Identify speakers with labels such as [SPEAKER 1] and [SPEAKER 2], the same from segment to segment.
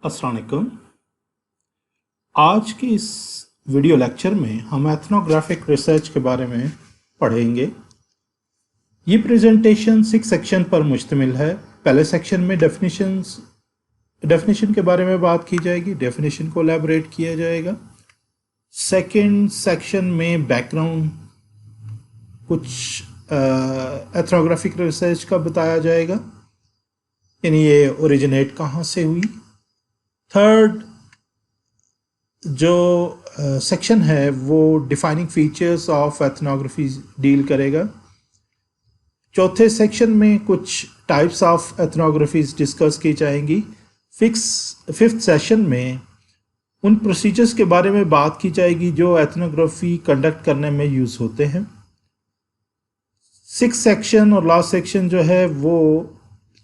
[SPEAKER 1] अस्सलाम वालेकुम। आज के इस वीडियो लेक्चर में हम एथनोग्राफिक रिसर्च के बारे में पढ़ेंगे। ये प्रेजेंटेशन 6 सेक्शन पर मुश्तमिल है। पहले सेक्शन में डेफिनेशन के बारे में बात की जाएगी, डेफिनेशन को एलैबोरेट किया जाएगा। सेकंड सेक्शन में बैकग्राउंड कुछ एथनोग्राफिक रिसर्च का बताया जाएगा, यानी ये ओरिजिनेट कहाँ से हुई। थर्ड जो सेक्शन है वो defining features of ethnography deal करेगा। चौथे सेक्शन में कुछ टाइप्स ऑफ एथनोग्राफीज डिस्कस की जाएंगी। फिफ्थ सेशन में उन प्रोसीजर्स के बारे में बात की जाएगी जो एथनोग्राफी कंडक्ट करने में यूज़ होते हैं। सिक्स सेक्शन और लास्ट सेक्शन जो है वो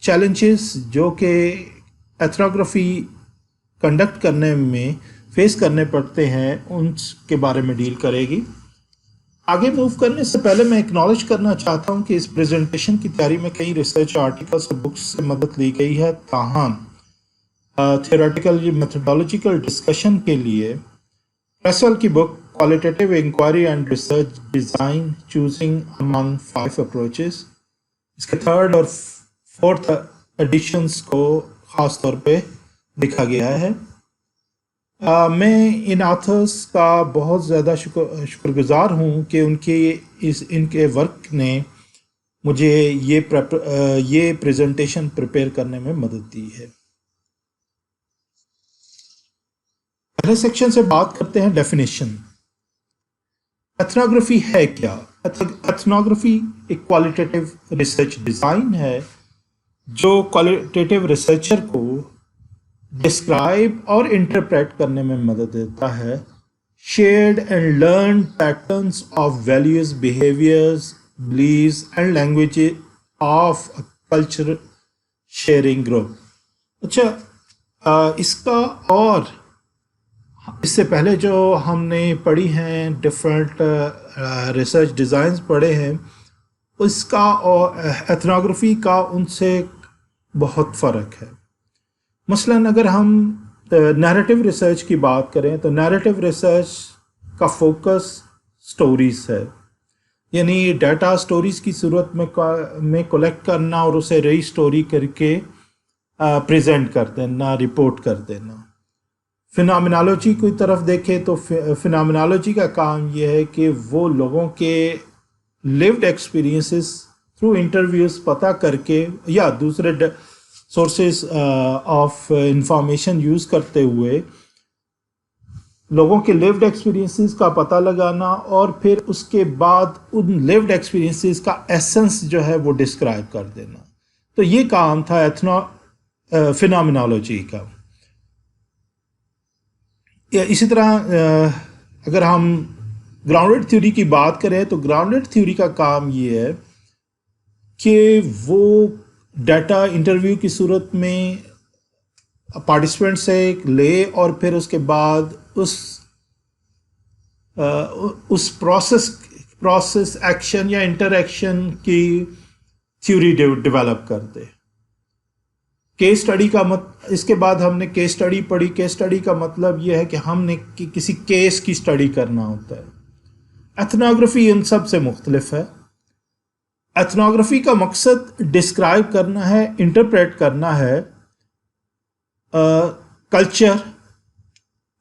[SPEAKER 1] चैलेंजेस जो कि एथनोग्राफी कंडक्ट करने में फेस करने पड़ते हैं उनके बारे में डील करेगी। आगे मूव करने से पहले मैं एक्नॉलेज करना चाहता हूं कि इस प्रेजेंटेशन की तैयारी में कई रिसर्च आर्टिकल्स और बुक्स से मदद ली गई है। ताहम थियोरेटिकल मेथोडोलॉजिकल डिस्कशन के लिए प्रेसवेल की book qualitative inquiry and research design choosing among 5 approaches, इसके थर्ड और फोर्थ एडिशंस को ख़ास तौर पे लिखा गया है। मैं इन ऑथर्स का बहुत ज़्यादा शुक्रगुजार हूँ कि इनके वर्क ने मुझे ये प्रेजेंटेशन प्रिपेयर करने में मदद दी है। पहले सेक्शन से बात करते हैं डेफिनेशन। एथनोग्राफी है क्या? एथनोग्राफी एक क्वालिटेटिव रिसर्च डिज़ाइन है जो क्वालिटेटिव रिसर्चर को डिस्क्राइब और इंटरप्रेट करने में मदद देता है। Shared and learn patterns of values, behaviours, beliefs and language of culture sharing group. अच्छा, इसका और इससे पहले जो हमने पढ़ी हैं डिफरेंट रिसर्च डिज़ाइंस पढ़े हैं, उसका और एथनोग्राफी का उनसे बहुत फ़र्क है। मसलन अगर हम नैरेटिव रिसर्च की बात करें तो नैरेटिव रिसर्च का फोकस स्टोरीज है, यानी डाटा स्टोरीज की सूरत में कलेक्ट करना और उसे री स्टोरी करके प्रेजेंट कर देना, रिपोर्ट कर देना। फिनोमिनोलॉजी की तरफ देखें तो फिनोमिनोलॉजी का काम यह है कि वो लोगों के लिव्ड एक्सपीरियंसेस थ्रू इंटरव्यूज पता करके या दूसरे सोर्सेज ऑफ इंफॉर्मेशन यूज़ करते हुए लोगों के लिव्ड एक्सपीरियंसेस का पता लगाना और फिर उसके बाद उन लिव्ड एक्सपीरियंसेस का एसेंस जो है वो डिस्क्राइब कर देना। तो ये काम था फिनोमिनोलॉजी का। इसी तरह अगर हम ग्राउंडेड थ्योरी की बात करें तो ग्राउंडेड थ्योरी का काम ये है कि वो डाटा इंटरव्यू की सूरत में पार्टिसिपेंट से ले और फिर उसके बाद उस प्रोसेस एक्शन या इंटरएक्शन की थ्योरी डेवलप कर दे। केस स्टडी का इसके बाद हमने केस स्टडी पढ़ी। केस स्टडी का मतलब यह है कि हमने किसी केस की स्टडी करना होता है। एथनोग्राफी इन सब से मुख्तलिफ है। एथनोग्राफी का मकसद डिस्क्राइब करना है, इंटरप्रेट करना है कल्चर,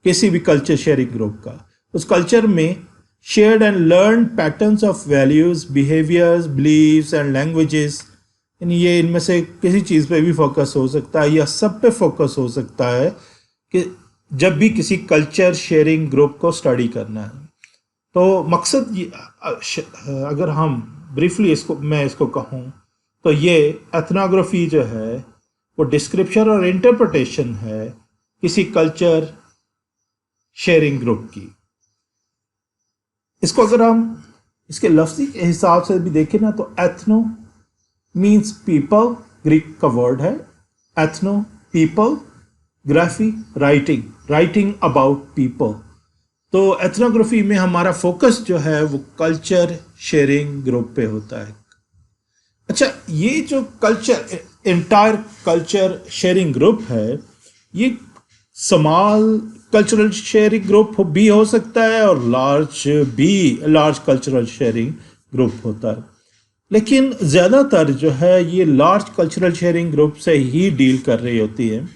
[SPEAKER 1] किसी भी कल्चर शेयरिंग ग्रुप का। उस कल्चर में shared and learn patterns of values, behaviours, beliefs and languages, यानी ये इनमें से किसी चीज़ पे भी फोकस हो सकता है या सब पे फोकस हो सकता है कि जब भी किसी कल्चर शेयरिंग ग्रुप को स्टडी करना है। तो मकसद अगर हम ब्रीफली मैं इसको कहूँ तो ये एथनोग्राफी जो है वो डिस्क्रिप्शन और इंटरप्रिटेशन है किसी कल्चर शेयरिंग ग्रुप की। इसको अगर हम इसके लफ्ज़ी के हिसाब से भी देखें ना तो एथनो मीन्स पीपल, ग्रीक का वर्ड है ethno, people, graphy, writing about people. तो एथनोग्राफी में हमारा फोकस जो है वो कल्चर शेयरिंग ग्रुप पे होता है। अच्छा, ये जो इंटायर कल्चर शेयरिंग ग्रुप है, ये स्मॉल कल्चरल शेयरिंग ग्रुप भी हो सकता है और लार्ज कल्चरल शेयरिंग ग्रुप होता है, लेकिन ज़्यादातर जो है ये लार्ज कल्चरल शेयरिंग ग्रुप से ही डील कर रही होती है।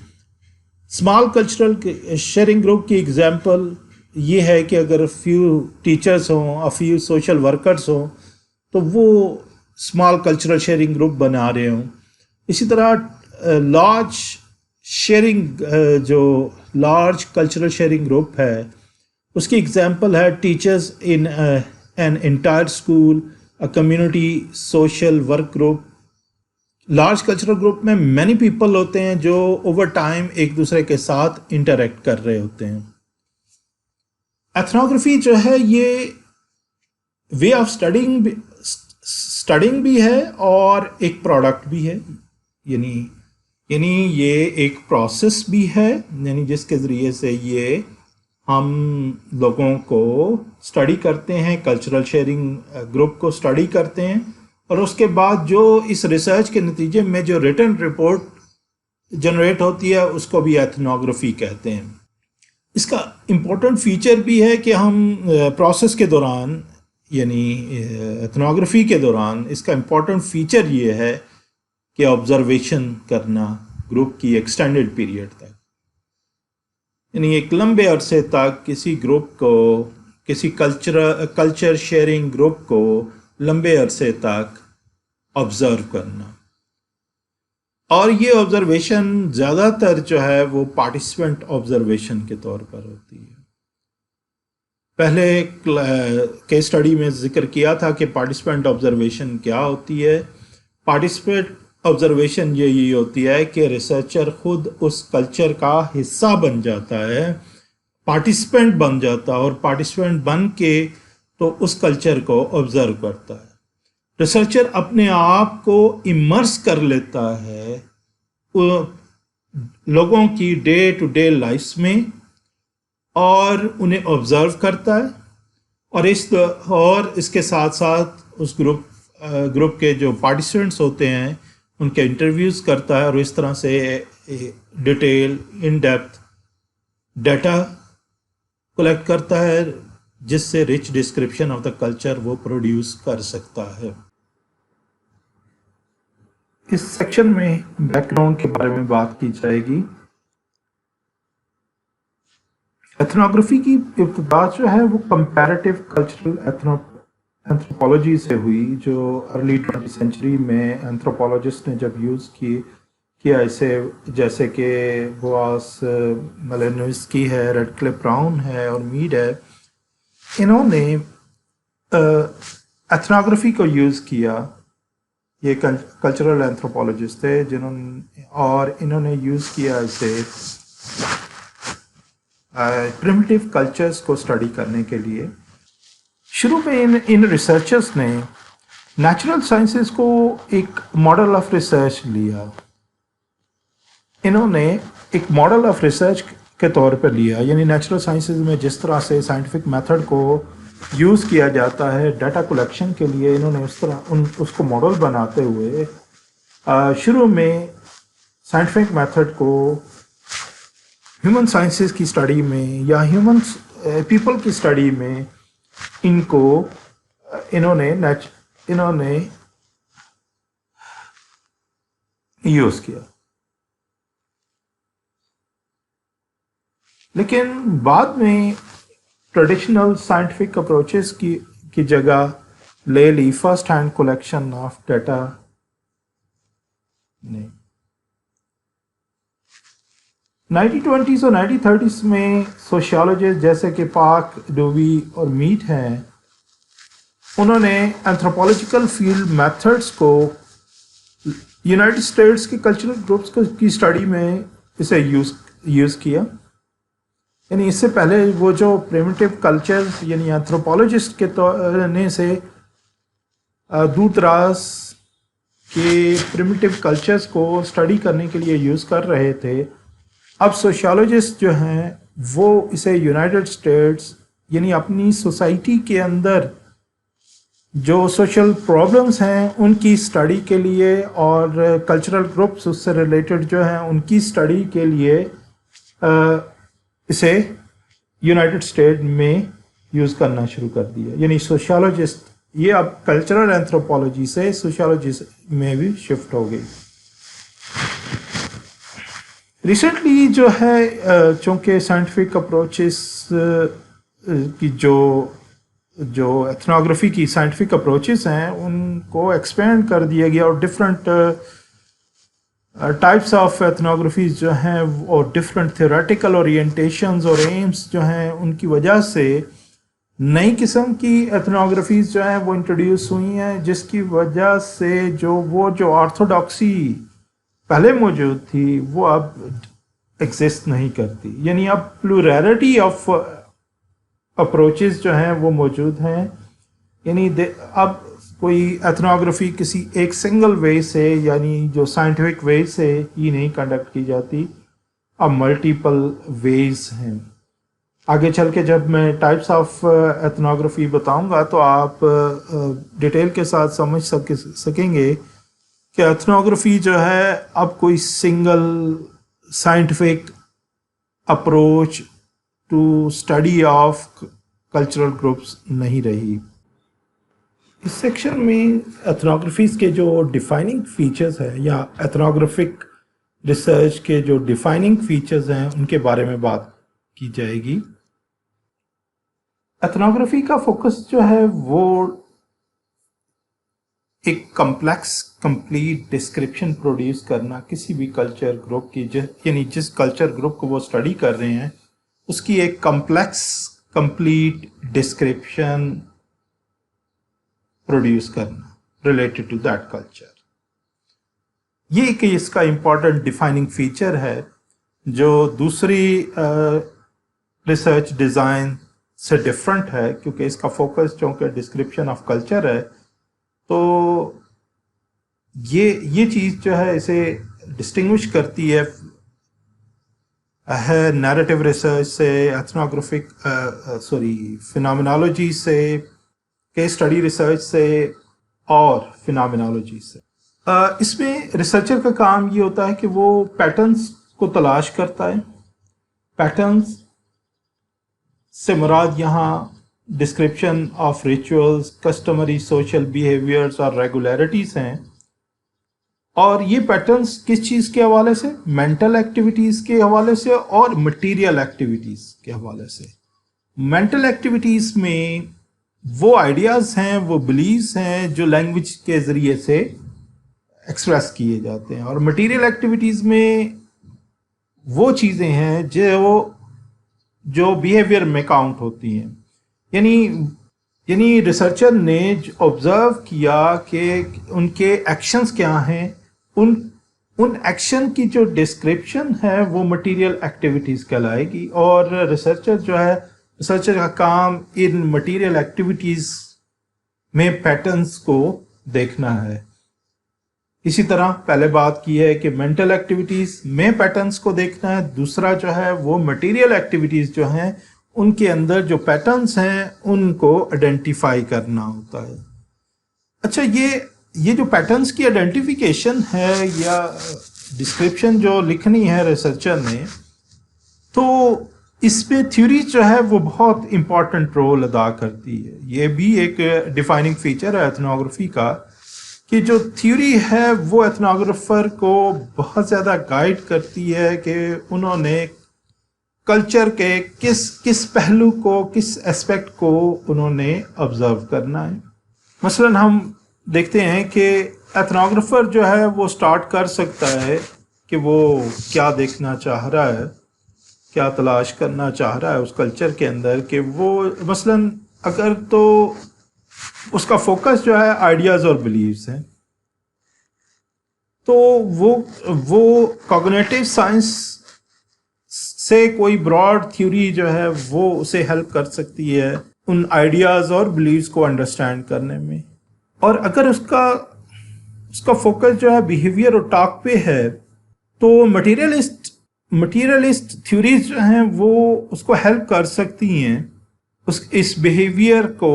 [SPEAKER 1] स्मॉल कल्चरल शेयरिंग ग्रुप की एग्जांपल ये है कि अगर फ्यू टीचर्स हों, फ्यू सोशल वर्कर्स हों, तो वो स्मॉल कल्चरल शेयरिंग ग्रुप बना रहे हों। इसी तरह लार्ज शेयरिंग जो लार्ज कल्चरल शेयरिंग ग्रुप है उसकी एग्जांपल है teachers in an entire school, a community social work group. Large cultural group में मैनी पीपल होते हैं जो ओवर टाइम एक दूसरे के साथ इंटरेक्ट कर रहे होते हैं। एथनोग्राफी जो है ये वे ऑफ स्टडिंग भी है और एक प्रोडक्ट भी है, यानी ये एक प्रोसेस भी है, यानी जिसके ज़रिए से ये हम लोगों को स्टडी करते हैं, कल्चरल शेयरिंग ग्रुप को स्टडी करते हैं, और उसके बाद जो इस रिसर्च के नतीजे में जो रिटन रिपोर्ट जनरेट होती है उसको भी एथनोग्राफी कहते हैं। इसका इम्पोर्टेंट फीचर भी है कि हम प्रोसेस के दौरान, यानी एथनोग्राफी के दौरान, इसका इम्पोर्टेंट फीचर ये है कि ऑब्जर्वेशन करना ग्रुप की एक्सटेंडेड पीरियड तक, यानी एक लंबे अरसे तक किसी ग्रुप को, किसी कल्चर शेयरिंग ग्रुप को लंबे अरसे तक ऑब्जर्व करना। और ये ऑब्जर्वेशन ज़्यादातर जो है वो पार्टिसिपेंट ऑब्जर्वेशन के तौर पर होती है। पहले केस स्टडी में जिक्र किया था कि पार्टिसिपेंट ऑब्जर्वेशन क्या होती है। पार्टिसिपेंट ऑब्जर्वेशन यही होती है कि रिसर्चर खुद उस कल्चर का हिस्सा बन जाता है, पार्टिसिपेंट बन जाता है, और पार्टिसिपेंट बन के तो उस कल्चर को ऑब्जर्व करता है। रिसर्चर अपने आप को इमर्स कर लेता है लोगों की डे टू डे लाइफ्स में और उन्हें ऑब्जर्व करता है, और इसके साथ साथ उस ग्रुप के जो पार्टिसिपेंट्स होते हैं उनके इंटरव्यूज़ करता है, और इस तरह से detail in depth data collect करता है जिससे rich description of the culture वो प्रोड्यूस कर सकता है। इस सेक्शन में बैकग्राउंड के बारे में बात की जाएगी। एथनोग्राफी की इब्तिदा जो है वो कंपैरेटिव कल्चरल एंथ्रोपोलॉजी से हुई, जो अर्ली 20वीं सेंचुरी में एंथ्रोपोलॉजिस्ट ने जब यूज़ किया इसे, जैसे कि बोआस मेलानोव्स्की है, रेडक्लिफ ब्राउन है और मीड है। इन्होंने एथनोग्राफी को यूज़ किया, ये कल्चरल एंथ्रोपोलॉजिस्ट थे इन्होंने यूज़ किया इसे प्रिमिटिव कल्चर्स को स्टडी करने के लिए। शुरू में इन रिसर्चर्स ने नेचुरल साइंसेस को एक मॉडल ऑफ रिसर्च लिया। इन्होंने एक मॉडल ऑफ रिसर्च के तौर पर लिया, यानी नेचुरल साइंसेज में जिस तरह से साइंटिफिक मेथड को यूज़ किया जाता है डाटा कलेक्शन के लिए, इन्होंने उसको मॉडल बनाते हुए शुरू में साइंटिफिक मेथड को ह्यूमन साइंसेस की स्टडी में या ह्यूमन पीपल की स्टडी में इन्होंने यूज़ किया। लेकिन बाद में ट्रेडिशनल साइंटिफिक अप्रोचेस की जगह ले ली first hand collection of data ने। 1920s और 1930s में सोशियोलॉजिस्ट जैसे कि पार्क, डोवी और मीट हैं, उन्होंने एंथ्रोपोलॉजिकल फील्ड मेथड्स को यूनाइटेड स्टेट्स के कल्चरल ग्रुप्स की स्टडी में इसे यूज़ किया। यानी इससे पहले वो जो प्रिमिटिव कल्चर यानी एंथ्रोपोलॉजिस्ट के तौर से दूर दराज के प्रिमिटिव कल्चर्स को स्टडी करने के लिए यूज़ कर रहे थे, अब सोशियोलॉजिस्ट जो हैं वो इसे यूनाइटेड स्टेट्स यानी अपनी सोसाइटी के अंदर जो सोशल प्रॉब्लम्स हैं उनकी स्टडी के लिए और कल्चरल ग्रुप्स उससे रिलेटेड जो हैं उनकी स्टडी के लिए इसे यूनाइटेड स्टेट में यूज़ करना शुरू कर दिया, यानी सोशियोलॉजिस्ट ये अब कल्चरल एंथ्रोपोलॉजी से सोशियोलॉजी में भी शिफ्ट हो गई। रिसेंटली जो है चूँकि साइंटिफिक अप्रोचेस की जो एथनोग्राफी की साइंटिफिक अप्रोचेस हैं उनको एक्सपेंड कर दिया गया और डिफरेंट टाइप्स ऑफ एथनोग्राफीज जो हैं और डिफरेंट थ्योरेटिकल ओरिएंटेशंस और एम्स जो हैं उनकी वजह से नई किस्म की एथनोग्राफीज जो हैं वो इंट्रोड्यूस हुई हैं, जिसकी वजह से जो ऑर्थोडॉक्सी पहले मौजूद थी वो अब एग्जिस्ट नहीं करती, यानी अब प्लूरैलिटी ऑफ अप्रोचेस जो हैं वो मौजूद हैं। यानी अब कोई एथनोग्राफी किसी एक सिंगल वे से यानी जो साइंटिफिक वे से ही नहीं कंडक्ट की जाती, अब मल्टीपल वेज हैं। आगे चल के जब मैं टाइप्स ऑफ एथनोग्राफी बताऊंगा तो आप डिटेल के साथ समझ सकेंगे कि एथनोग्राफी जो है अब कोई single scientific approach to study of cultural groups नहीं रही। इस सेक्शन में एथनोग्राफीज के जो डिफाइनिंग फीचर्स हैं या एथनोग्राफिक रिसर्च के जो डिफाइनिंग फीचर्स हैं उनके बारे में बात की जाएगी। एथनोग्राफी का फोकस जो है वो एक कम्प्लेक्स कंप्लीट डिस्क्रिप्शन प्रोड्यूस करना किसी भी कल्चर ग्रुप की, यानी जिस कल्चर ग्रुप को वो स्टडी कर रहे हैं उसकी एक कम्प्लेक्स कंप्लीट डिस्क्रिप्शन प्रोड्यूस करना रिलेटेड टू दैट कल्चर। ये एक इसका इम्पॉर्टेंट डिफाइनिंग फीचर है जो दूसरी रिसर्च डिज़ाइन से डिफरेंट है, क्योंकि इसका फोकस चूँकि डिस्क्रिप्शन ऑफ कल्चर है तो ये चीज़ जो है इसे डिस्टिंग्विश करती है नैरेटिव रिसर्च से, एथनोग्राफिक फिनोमिनोलॉजी से, केस स्टडी रिसर्च से और फिनोमिनोलॉजी से। इसमें रिसर्चर का काम ये होता है कि वो पैटर्न्स को तलाश करता है। पैटर्न्स से मुराद यहाँ description of rituals, customary social behaviours और रेगुलरिटीज़ हैं। और ये पैटर्न्स किस चीज़ के हवाले से? मेंटल एक्टिविटीज़ के हवाले से और मटीरियल एक्टिविटीज़ के हवाले से। मेंटल एक्टिविटीज़ में वो आइडियाज़ हैं, वो बिलीव्स हैं जो लैंग्वेज के ज़रिए से एक्सप्रेस किए जाते हैं, और मटीरियल एक्टिविटीज़ में वो चीज़ें हैं जो बिहेवियर में काउंट होती हैं। यानी रिसर्चर ने ऑब्जर्व किया कि उनके एक्शंस क्या हैं, उन एक्शन की जो डिस्क्रिप्शन है वो मटेरियल एक्टिविटीज़ कहलाएगी, और रिसर्चर का काम इन मटेरियल एक्टिविटीज़ में पैटर्न्स को देखना है। इसी तरह पहले बात की है कि मेंटल एक्टिविटीज़ में पैटर्न्स को देखना है, दूसरा जो है वो मटेरियल एक्टिविटीज़ जो हैं उनके अंदर जो पैटर्न्स हैं उनको आइडेंटिफाई करना होता है। अच्छा, ये जो पैटर्न्स की आइडेंटिफिकेशन है या डिस्क्रिप्शन जो लिखनी है रिसर्चर ने, तो इसमें थ्योरी जो है वो बहुत इम्पॉर्टेंट रोल अदा करती है। ये भी एक डिफाइनिंग फीचर है एथनोग्राफी का कि जो थ्योरी है वो एथनोग्राफर को बहुत ज़्यादा गाइड करती है कि उन्होंने कल्चर के किस पहलू को, किस एस्पेक्ट को उन्होंने ऑब्जर्व करना है। मसलन हम देखते हैं कि एथनोग्राफर जो है वो स्टार्ट कर सकता है कि वो क्या देखना चाह रहा है, क्या तलाश करना चाह रहा है उस कल्चर के अंदर, कि वो मसलन अगर तो उसका फोकस जो है आइडियाज़ और बिलीव्स हैं, तो वो कॉग्निटिव साइंस से कोई ब्रॉड थ्योरी जो है वो उसे हेल्प कर सकती है उन आइडियाज़ और बिलीव्स को अंडरस्टैंड करने में। और अगर उसका फोकस जो है बिहेवियर और टॉक पे है, तो मटीरियलिस्ट थ्योरीज जो हैं वो उसको हेल्प कर सकती हैं इस बिहेवियर को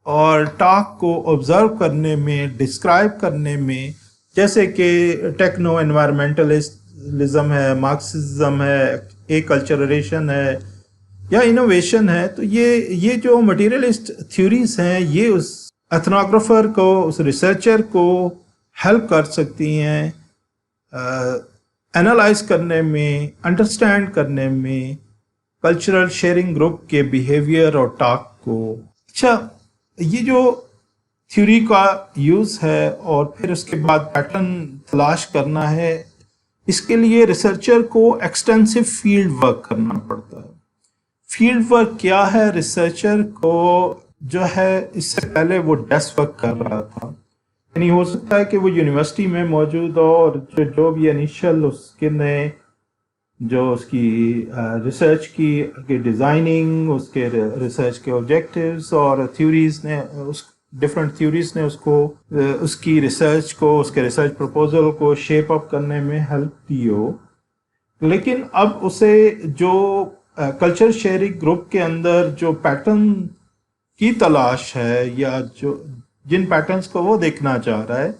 [SPEAKER 1] और टॉक को ऑब्जर्व करने में, डिस्क्राइब करने में, जैसे कि टेक्नो एनवायरमेंटलिज्म है, मार्क्सिज्म है, ए कल्चररेशन है, یا انوویشن ہے، تو یہ جو مٹیریلسٹ تھیوریز ہیں یہ اس ایتھنوگرافر کو، اس ریسرچر کو ہیلپ کر سکتی ہیں انالائز کرنے میں، انڈرسٹینڈ کرنے میں کلچرل شیئرنگ گروپ کے بیہیویئر اور ٹاک کو. اچھا، یہ جو تھیوری کا یوز ہے اور پھر اس کے بعد پیٹرن تلاش کرنا ہے، اس کے لیے ریسرچر کو ایکسٹینسو فیلڈ ورک کرنا پڑتا ہے. فیلڈ ورک کیا ہے؟ ریسرچر کو جو ہے اس سے پہلے وہ ڈیسک ورک کر رہا تھا، یعنی ہو سکتا ہے کہ وہ یونیورسٹی میں موجود ہو اور جو بھی انیشل اس کے نئے جو اس کی ریسرچ کی ڈیزائننگ، اس کے ریسرچ کے آبجیکٹیوز اور تھیوریز نے، اس ڈفرینٹ تھیوریز نے اس کو، اس کی ریسرچ کو، اس کے ریسرچ پروپوزل کو شیپ اپ کرنے میں ہیلپ دی ہو. لیکن اب اسے جو کلچر شیئرنگ گروپ کے اندر جو پیٹرن کی تلاش ہے یا جن پیٹرنز کو وہ دیکھنا چاہ رہا ہے،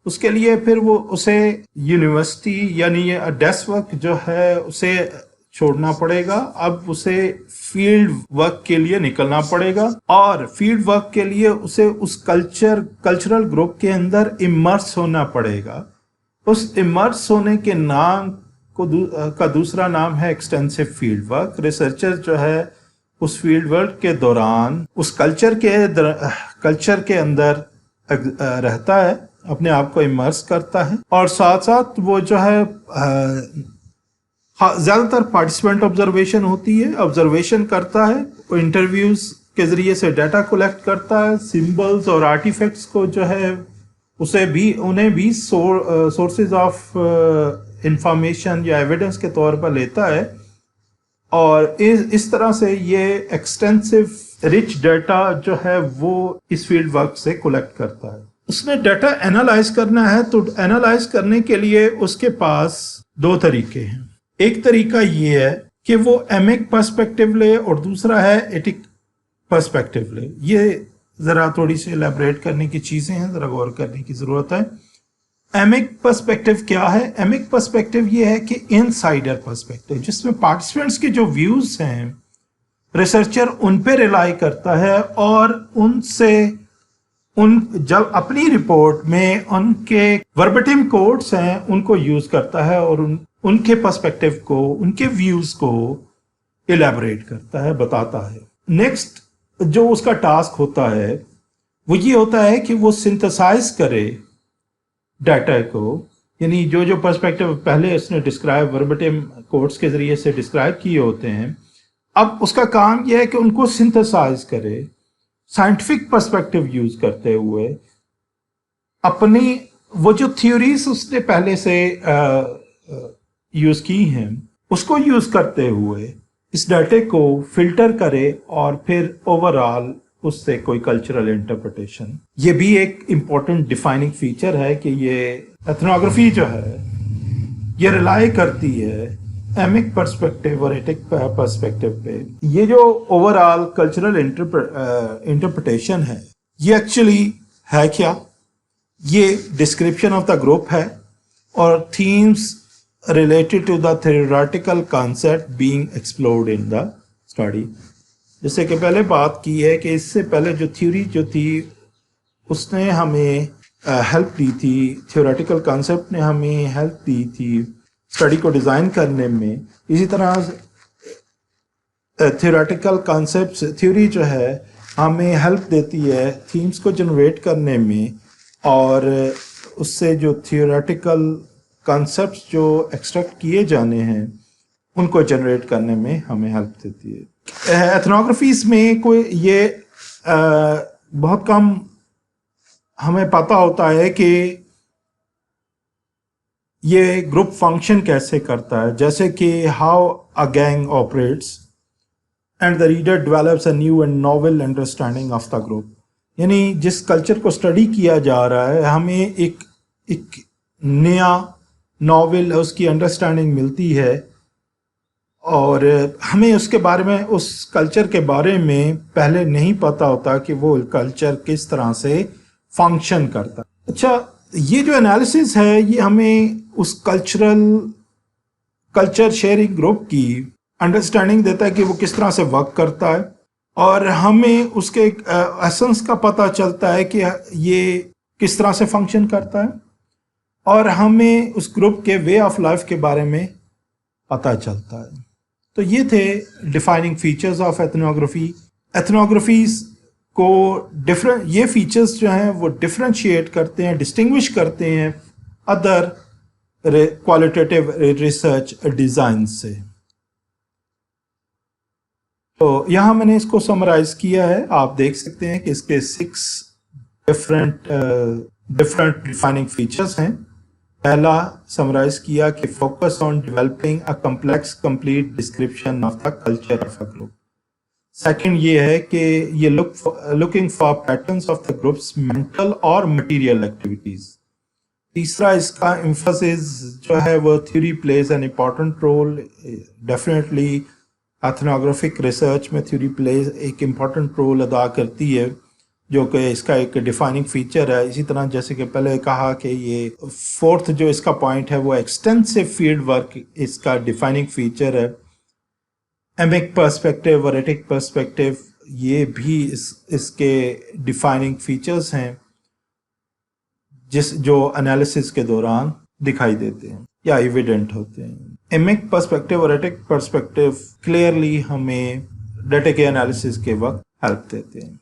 [SPEAKER 1] اس کے لیے پھر وہ اسے یونیورسٹی یعنی ڈیسک ورک جو ہے اسے چھوڑنا پڑے گا. اب اسے فیلڈ ورک کے لیے نکلنا پڑے گا، اور فیلڈ ورک کے لیے اسے اس کلچرل گروپ کے اندر امرس ہونا پڑے گا. اس امرس ہونے کے نام کا دوسرا نام ہے ایکسٹینسو فیلڈ ورک. ریسرچر جو ہے اس فیلڈ ورک کے دوران اس کلچر کے اندر رہتا ہے، اپنے آپ کو امرس کرتا ہے، اور ساتھ ساتھ وہ جو ہے زیادہ تر پارٹیسپینٹ آبزرویشن ہوتی ہے، آبزرویشن کرتا ہے، وہ انٹرویوز کے ذریعے سے ڈیٹا کلیکٹ کرتا ہے، سمبلز اور آرٹیفیکٹس کو جو ہے انہیں بھی سورسز آف انفارمیشن یا ایویڈنس کے طور پر لیتا ہے، اور اس طرح سے یہ ایکسٹینسو رچ ڈیٹا جو ہے وہ اس فیلڈ ورک سے کلیکٹ کرتا ہے. اس نے ڈیٹا اینالائز کرنا ہے، تو اینالائز کرنے کے لیے اس کے پاس دو طریقے ہیں. ایک طریقہ یہ ہے کہ وہ ایمک پرسپیکٹو لے، اور دوسرا ہے ایٹک پرسپیکٹو لے. یہ ذرا تھوڑی سی الیبریٹ کرنے کی چیزیں ہیں، ذرا غور کرنے کی ضرورت ہے. ایمک پرسپیکٹو کیا ہے؟ ایمک پرسپیکٹو یہ ہے کہ ان سائڈر پرسپیکٹو، جس میں پارٹیسپینٹس کے جو ویوز ہیں ریسرچر ان پہ ریلائی کرتا ہے، اور ان سے جب اپنی رپورٹ میں ان کے وربٹم کوٹس ہیں ان کو یوز کرتا ہے، اور ان کے پرسپیکٹو کو، ان کے ویوز کو الیبریٹ کرتا ہے، بتاتا ہے. نیکسٹ جو اس کا ٹاسک ہوتا ہے وہ یہ ہوتا ہے کہ وہ سنتھسائز کرے ڈیٹا کو، یعنی جو پرسپیکٹو پہلے اس نے ڈسکرائب وربٹم کوٹس کے ذریعے سے ڈسکرائب کیے ہوتے ہیں، اب اس کا کام یہ ہے کہ ان کو سنتھسائز کرے سائنٹیفک پرسپیکٹو یوز کرتے ہوئے. اپنی وہ جو تھیوریز اس نے پہلے سے یوز کی ہیں اس کو یوز کرتے ہوئے اس ڈیٹے کو فلٹر کرے، اور پھر اوورآل اس سے کوئی کلچرل انٹرپریٹیشن. یہ بھی ایک امپورٹنٹ ڈیفائننگ فیچر ہے کہ یہ ایتھنوگرافی جو ہے یہ ریلائی کرتی ہے ایمک پرسپیکٹو اور ایٹک پرسپیکٹو پہ. یہ جو اوورآل کلچرل انٹرپریٹیشن ہے یہ ایکچولی ہے کیا؟ یہ ڈسکرپشن آف دا گروپ ہے، اور themes related to the theoretical concept being explored in the study. جیسے کہ پہلے بات کی ہے کہ اس سے پہلے جو تھیوری جو تھی اس نے ہمیں ہیلپ دی تھی، تھیوریٹیکل کانسیپٹ نے ہمیں ہیلپ دی تھی اسٹڈی کو ڈیزائن کرنے میں. اسی طرح تھیوریٹیکل کانسیپٹس، تھیوری جو ہے ہمیں ہیلپ دیتی ہے تھیمز کو جنریٹ کرنے میں، اور اس سے جو تھیوریٹیکل کانسیپٹس جو ایکسٹریکٹ کیے جانے ہیں ان کو جنریٹ کرنے میں ہمیں ہیلپ دیتی ہے. ایتھنوگرافیز میں کوئی یہ بہت کم ہمیں پتہ ہوتا ہے کہ یہ گروپ فنکشن کیسے کرتا ہے، جیسے کہ how a gang operates and the reader develops a new and novel understanding of the group. یعنی جس کلچر کو اسٹڈی کیا جا رہا ہے ہمیں ایک نیا ناول اس کی انڈرسٹینڈنگ ملتی ہے، اور ہمیں اس کے بارے میں، اس کلچر کے بارے میں پہلے نہیں پتہ ہوتا کہ وہ کلچر کس طرح سے فنکشن کرتا. اچھا، یہ جو انالیسس ہے یہ ہمیں اس کلچر شیئرنگ گروپ کی अंडरस्टैंडिंग देता है कि वो किस तरह से वर्क करता है, और हमें उसके एसेंस का पता चलता है कि ये किस तरह से फंक्शन करता है, और हमें उस ग्रुप के वे ऑफ लाइफ के बारे में पता चलता है। तो ये थे डिफाइनिंग फीचर्स ऑफ एथनोग्राफी। एथनोग्राफीज को ये फीचर्स जो हैं वो डिफरेंशिएट करते हैं, डिस्टिंग्विश करते हैं अदर क्वालिटेटिव रिसर्च डिज़ाइन से। तो यहाँ मैंने इसको समराइज किया है, आप देख सकते हैं कि इसके 6 डिफरेंट डिफाइनिंग फीचर्स हैं। पहला समराइज किया कि focus on developing a complex complete description of the culture of a group. Second ये है कि ये looking for patterns of the groups mental और मटेरियल एक्टिविटीज। तीसरा इसका एम्फसिस जो है वो theory plays an important role. Definitely ethnographic research में थ्योरी प्लेज एक इम्पॉर्टेंट रोल अदा करती है, जो कि इसका एक डिफाइनिंग फीचर है। इसी तरह जैसे कि पहले कहा कि ये फोर्थ जो इसका पॉइंट है वो एक्सटेंसिव फील्ड वर्क इसका डिफाइनिंग फीचर है। एमिक पर्सपेक्टिव और एटिक पर्सपेक्टिव ये भी इसके डिफाइनिंग फीचर्स हैं जो एनालिसिस के दौरान दिखाई देते हैं या एविडेंट होते हैं। एमिक पर्सपेक्टिव और एटिक पर्सपेक्टिव क्लियरली हमें डाटा के एनालिसिस के वक्त हेल्प देते हैं।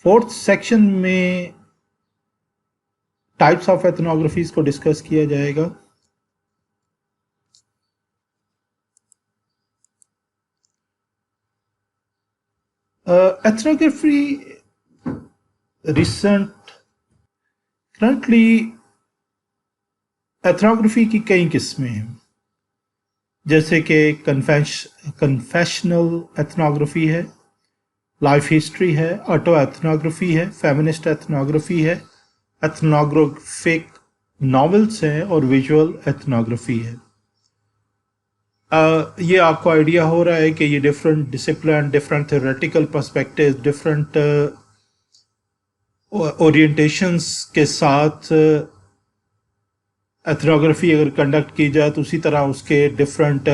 [SPEAKER 1] फोर्थ सेक्शन में टाइप्स ऑफ एथनोग्राफीज को डिस्कस किया जाएगा। एथनोग्राफी करंटली एथनोग्राफी की कई किस्में हैं, जैसे कि कन्फेशनल एथनोग्राफी है, लाइफ हिस्ट्री है, ऑटो एथनोग्राफी है, फेमिनिस्ट एथनोग्राफी है, एथनोग्राफिक नॉवेल्स हैं और विजुअल एथनोग्राफी है। ये आपको आइडिया हो रहा है कि ये different discipline, different theoretical perspective, different orientations के साथ एथनोग्राफी अगर कंडक्ट की जाए तो उसी तरह उसके डिफरेंट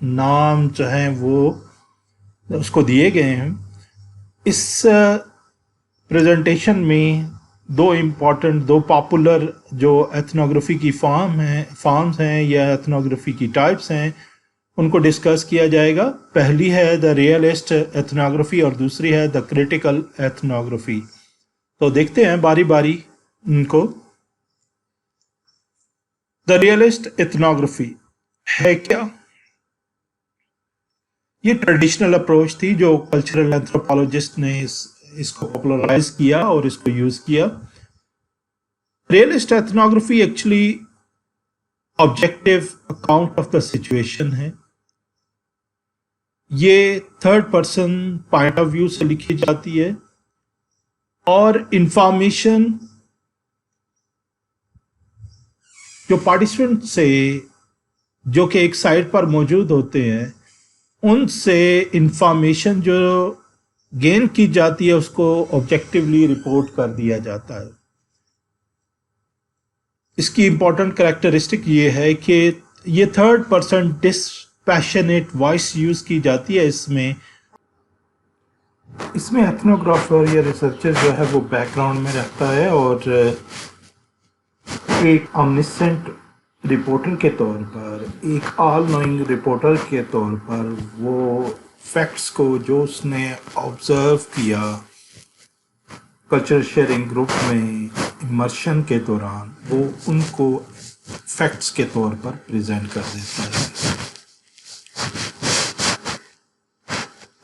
[SPEAKER 1] नाम जो हैं वो उसको दिए गए हैं। इस प्रेजेंटेशन में दो पॉपुलर जो एथनोग्राफी की फॉर्म्स हैं या एथनोग्राफी की टाइप्स हैं उनको डिस्कस किया जाएगा। पहली है द रियलिस्ट एथनोग्राफी और दूसरी है द क्रिटिकल एथनोग्राफी। तो देखते हैं बारी बारी इनको। द रियलिस्ट एथनोग्राफी है क्या? ये ट्रेडिशनल अप्रोच थी जो कल्चरल एंथ्रोपोलॉजिस्ट ने इसको पॉपुलराइज किया और इसको यूज किया। Realist ethnography actually objective account of the situation है। ये third person point of view से लिखी जाती है और इंफॉर्मेशन जो पार्टिसिपेंट से जो कि एक साइट पर मौजूद होते हैं उनसे इंफॉर्मेशन जो गेन की जाती है उसको ऑब्जेक्टिवली रिपोर्ट कर दिया जाता है। इसकी इंपॉर्टेंट कैरेक्टरिस्टिक ये है कि ये third person dispassionate voice use की जाती है। इसमें एथनोग्राफर या रिसर्चर जो है वो बैकग्राउंड में रहता है और एक ऑमनिसेंट रिपोर्टर के तौर पर, एक ऑल नोइंग रिपोर्टर के तौर पर वो फैक्ट्स को जो उसने ऑब्जर्व किया कल्चर शेयरिंग ग्रुप में इमर्शन के दौरान वो उनको फैक्ट्स के तौर पर प्रेजेंट कर देता है।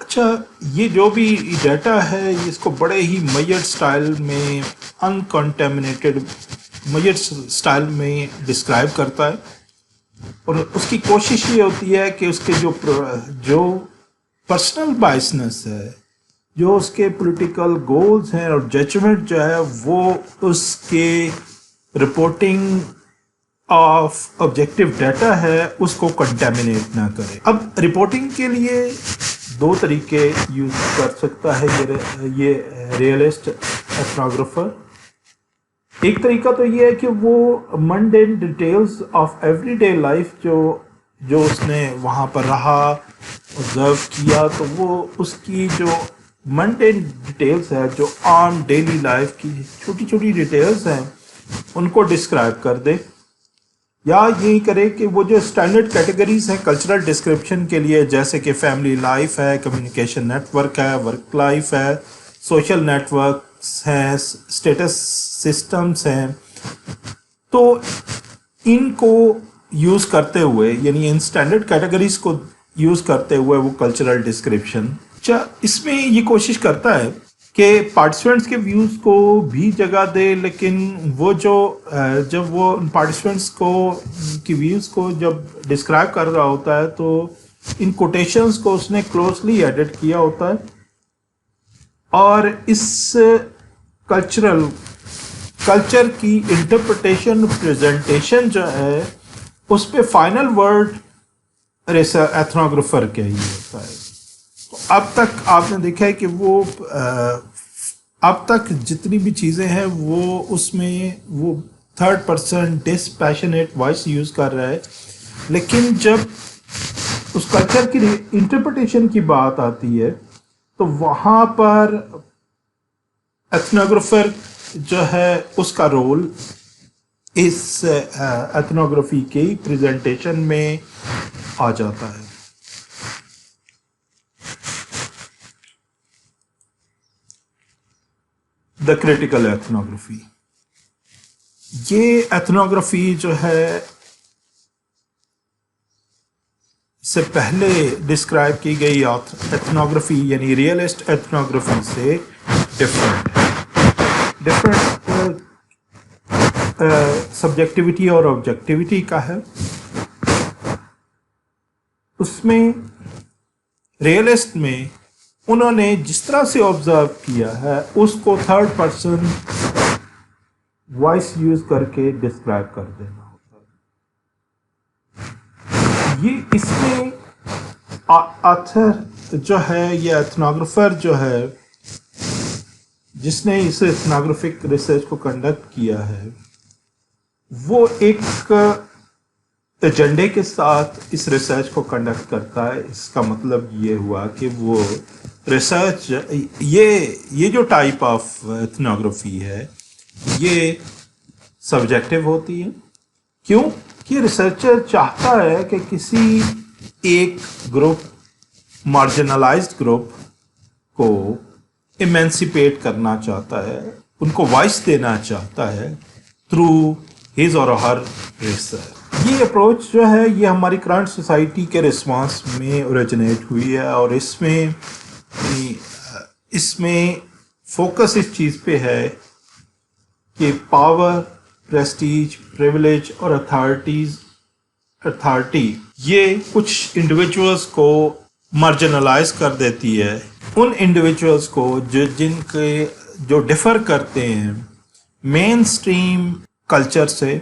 [SPEAKER 1] अच्छा, ये जो भी डाटा है इसको बड़े ही मेजर्ड स्टाइल में, अनकंटेमिनेटेड मेजर्ड स्टाइल में डिस्क्राइब करता है और उसकी कोशिश ये होती है कि उसके जो पर्सनल बायसनेस है, जो उसके पॉलिटिकल गोल्स हैं और जजमेंट जो है वो उसके रिपोर्टिंग ऑफ ऑब्जेक्टिव डाटा है उसको कंटेमिनेट ना करे। अब रिपोर्टिंग के लिए दो तरीके यूज कर सकता है ये रियलिस्ट एथनोग्राफर। ایک طریقہ تو یہ ہے کہ وہ منڈین details of every day life جو اس نے وہاں پر رہا آبزرو کیا، تو وہ اس کی جو منڈین ڈیٹیلز ہے، جو عام ڈیلی لائف کی چھوٹی چھوٹی ڈیٹیلز ہیں، ان کو ڈسکرائب کر دے، یا یہی کرے کہ وہ جو اسٹینڈرڈ کیٹیگریز ہیں کلچرل ڈسکرپشن کے لیے، جیسے کہ فیملی لائف ہے، کمیونیکیشن نیٹ ورک ہے، ورک لائف ہے، سوشل نیٹ ورکس ہیں، اسٹیٹس سسٹمز ہیں، تو ان کو یوز کرتے ہوئے، یعنی ان اسٹینڈرڈ کیٹیگریز کو یوز کرتے ہوئے وہ کلچرل ڈسکرپشن اس میں یہ کوشش کرتا ہے کہ پارٹیسپینٹس کے ویوز کو بھی جگہ دے، لیکن وہ جب وہ پارٹیسپینٹس کی ویوز کو جب ڈسکرائب کر رہا ہوتا ہے تو ان کوٹیشنز کو اس نے کلوزلی ایڈٹ کیا ہوتا ہے، اور اس کلچر کی انٹرپریٹیشن پریزنٹیشن جو ہے اس پہ فائنل ورڈ ایتھنوگرافر کا ہی ہوتا ہے۔ تو اب تک آپ نے دیکھا ہے کہ وہ اب تک جتنی بھی چیزیں ہیں وہ اس میں وہ third person dispassionate voice use کر رہا ہے، لیکن جب اس کلچر کی انٹرپریٹیشن کی بات آتی ہے تو وہاں پر ایتھنوگرافر جو ہے اس کا رول اس ایتھنوگرافی کی پریزنٹیشن میں آ جاتا ہے۔ دا کریٹیکل ایتھنوگرافی، یہ ایتھنوگرافی جو ہے سے پہلے ڈسکرائب کی گئی ایتھنوگرافی یعنی ریئلسٹ ایتھنوگرافی سے ڈفرینٹ سبجیکٹیوٹی اور آبجیکٹیوٹی کا ہے۔ اس میں ریئلسٹ میں انہوں نے جس طرح سے آبزرو کیا ہے اس کو تھرڈ پرسن وائس یوز کر کے ڈسکرائب کر دینا ہوتا ہے۔ یہ اس میں آتھر جو ہے، یہ ایتھنوگرافر جو ہے جس نے اس ایتھنوگرافک ریسرچ کو کنڈکٹ کیا ہے، وہ ایک ایجنڈے کے ساتھ اس ریسرچ کو کنڈکٹ کرتا ہے۔ اس کا مطلب یہ ہوا کہ وہ ریسرچ یہ جو ٹائپ آف ایتھنوگرافی ہے یہ سبجیکٹیو ہوتی ہے۔ کیوں کہ ریسرچر چاہتا ہے کہ کسی ایک گروپ، مارجنلائزڈ گروپ کو ایمینسیپیٹ کرنا چاہتا ہے، ان کو وائس دینا چاہتا ہے through his or Hare research. یہ اپروچ جو ہے یہ ہماری کرنٹ سوسائٹی کے رسپانس میں اوریجنیٹ ہوئی ہے، اور اس میں فوکس اس چیز پہ ہے کہ پاور، پریسٹیج، پریولیج اور اتھارٹی یہ کچھ انڈیویجولز کو مارجنلائز کر دیتی ہے، ان انڈیویجولز کو جو ڈفر کرتے ہیں مین اسٹریم کلچر سے،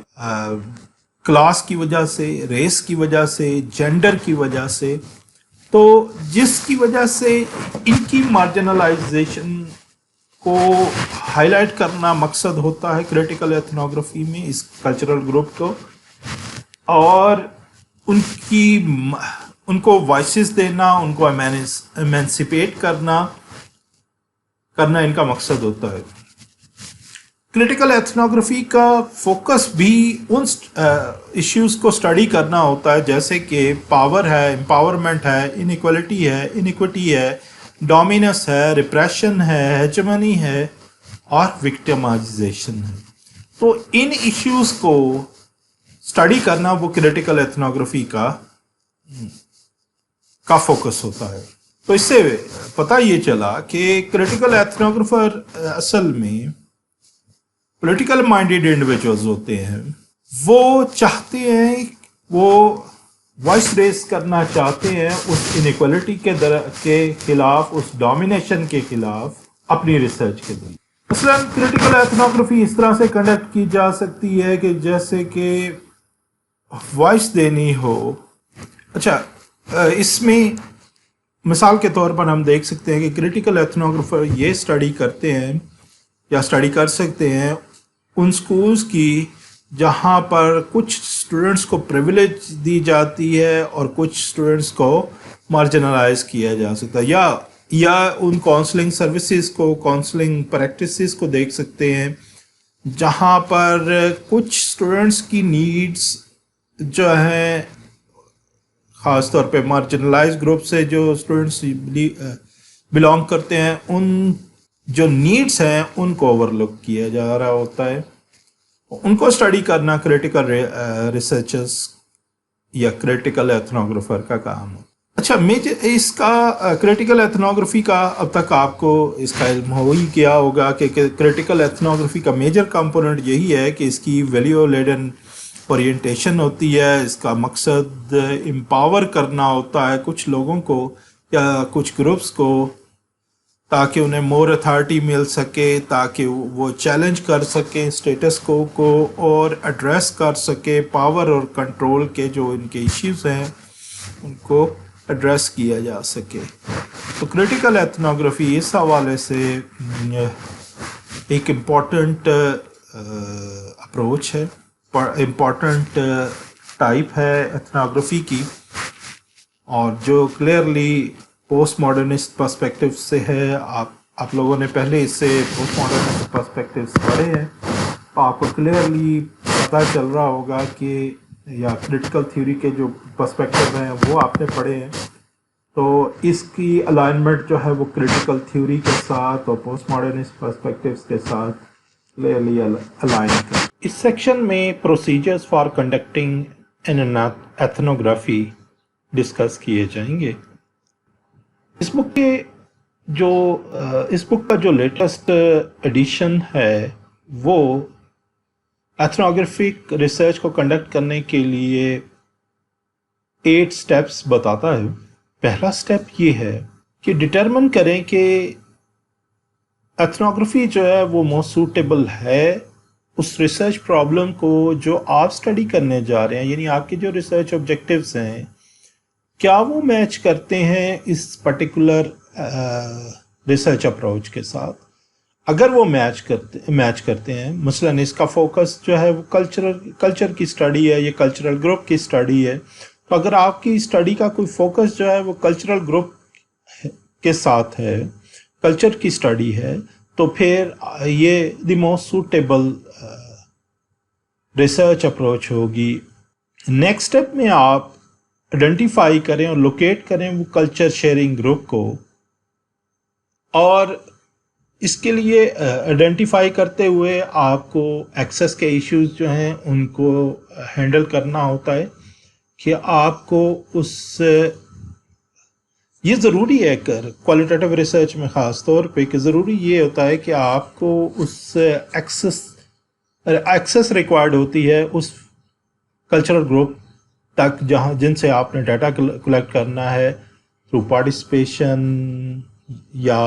[SPEAKER 1] کلاس کی وجہ سے، ریس کی وجہ سے، جینڈر کی وجہ سے، تو جس کی وجہ سے ان کی مارجنلائزیشن کو ہائی لائٹ کرنا مقصد ہوتا ہے کریٹیکل ایتھنوگرافی میں اس کلچرل گروپ کو، اور ان کو وائسز دینا، ان کو ایمینسیپیٹ کرنا ان کا مقصد ہوتا ہے۔ کریٹیکل ایتھنوگرافی کا فوکس بھی ان ایشوز کو اسٹڈی کرنا ہوتا ہے، جیسے کہ پاور ہے، امپاورمنٹ ہے، انیکوٹی ہے، ڈومینس ہے، ریپریشن ہے، ہیجمنی ہے اور وکٹمائزیشن ہے۔ تو ان ایشوز کو اسٹڈی کرنا وہ کریٹیکل ایتھنوگرافی کا فوکس ہوتا ہے۔ تو اس سے پتہ یہ چلا کہ کریٹیکل ایتھنوگرافر اصل میں پولیٹیکل مائنڈیڈ انڈیویجولز ہوتے ہیں، وہ چاہتے ہیں، وہ وائس ریز کرنا چاہتے ہیں اس انیکوالٹی کے خلاف، اس ڈومینیشن کے خلاف اپنی ریسرچ کے ذریعے۔ مثلا کریٹیکل ایتھنوگرافی اس طرح سے کنڈکٹ کی جا سکتی ہے کہ جیسے کہ وائس دینی ہو۔ اچھا، اس میں مثال کے طور پر ہم دیکھ سکتے ہیں کہ کریٹیکل ایتھنوگرافر یہ اسٹڈی کرتے ہیں یا اسٹڈی کر سکتے ہیں ان سکولز کی جہاں پر کچھ اسٹوڈنٹس کو پریویلیج دی جاتی ہے اور کچھ اسٹوڈنٹس کو مارجنلائز کیا جا سکتا ہے، یا ان کاؤنسلنگ سروسز کو، کاؤنسلنگ پریکٹسز کو دیکھ سکتے ہیں جہاں پر کچھ اسٹوڈنٹس کی نیڈس جو ہیں، خاص طور پہ مارجنلائز گروپ سے جو اسٹوڈنٹس بلانگ کرتے ہیں، ان جو نیڈس ہیں ان کو اوور لک کیا جا رہا ہوتا ہے. ان کو اسٹڈی کرنا کریٹیکل ریسرچرز یا کریٹیکل ایتھنوگرافر کا کام ہے. اچھا، اس کا کریٹیکل ایتھنوگرافی کا اب تک آپ کو اس کا علم ہو ہی کیا ہوگا کہ کریٹیکل ایتھنوگرافی کا میجر کمپوننٹ یہی ہے کہ اس کی ویلیو لیڈن اورینٹیشن ہوتی ہے. اس کا مقصد امپاور کرنا ہوتا ہے کچھ لوگوں کو یا کچھ گروپس کو، تاکہ انہیں مور اتھارٹی مل سکے، تاکہ وہ چیلنج کر سکیں اسٹیٹس کو اور ایڈریس کر سکے پاور اور کنٹرول کے جو ان کے ایشوز ہیں ان کو ایڈریس کیا جا سکے. تو کریٹیکل ایتھنوگرافی اس حوالے سے ایک امپورٹنٹ اپروچ ہے، امپورٹنٹ ٹائپ ہے ایتھنوگرافی کی، اور جو کلیئرلی پوسٹ ماڈرنسٹ پرسپیکٹو سے ہے. آپ لوگوں نے پہلے اس سے پوسٹ ماڈرنسٹ پرسپیکٹوز پڑھے ہیں، تو آپ کو کلیئرلی پتہ چل رہا ہوگا کہ یا کریٹیکل تھیوری کے جو پرسپیکٹو ہیں وہ آپ نے پڑھے ہیں. تو اس کی الائنمنٹ جو ہے وہ کریٹیکل تھیوری کے ساتھ اور پوسٹ ماڈرنسٹ پرسپیکٹوز کے ساتھ کلیئرلی الائن ہے. اس سیکشن میں procedures for conducting an ethnography discuss کیے جائیں گے. اس بک کا جو لیٹسٹ ایڈیشن ہے وہ ایتھنوگرافک ریسرچ کو کنڈکٹ کرنے کے لیے 8 سٹیپس بتاتا ہے. پہلا سٹیپ یہ ہے کہ ڈٹرمن کریں کہ ایتھنوگرافی جو ہے وہ موسٹ سوٹیبل ہے اس ریسرچ پرابلم کو جو آپ سٹڈی کرنے جا رہے ہیں، یعنی آپ کے جو ریسرچ آبجیکٹیوز ہیں کیا وہ میچ کرتے ہیں اس پرٹیکولر ریسرچ اپروچ کے ساتھ. اگر وہ میچ کرتے ہیں، مثلاً اس کا فوکس جو ہے وہ کلچر کی سٹڈی ہے، یہ کلچرل گروپ کی سٹڈی ہے، تو اگر آپ کی سٹڈی کا کوئی فوکس جو ہے وہ کلچرل گروپ کے ساتھ ہے، کلچر کی سٹڈی ہے، تو پھر یہ the most suitable research approach ہوگی. نیکسٹ اسٹیپ میں آپ آئیڈینٹیفائی کریں اور لوکیٹ کریں وہ کلچر شیئرنگ گروپ کو، اور اس کے لیے آئیڈینٹیفائی کرتے ہوئے آپ کو ایکسیس کے ایشوز جو ہیں ان کو ہینڈل کرنا ہوتا ہے کہ آپ کو یہ ضروری ہے کوالٹیٹیو ریسرچ میں خاص طور پہ کہ ضروری یہ ہوتا ہے کہ آپ کو اس ایکسیس ریکوائرڈ ہوتی ہے اس کلچرل گروپ تک جن سے آپ نے ڈیٹا کلیکٹ کرنا ہے تھرو پارٹیسپیشن یا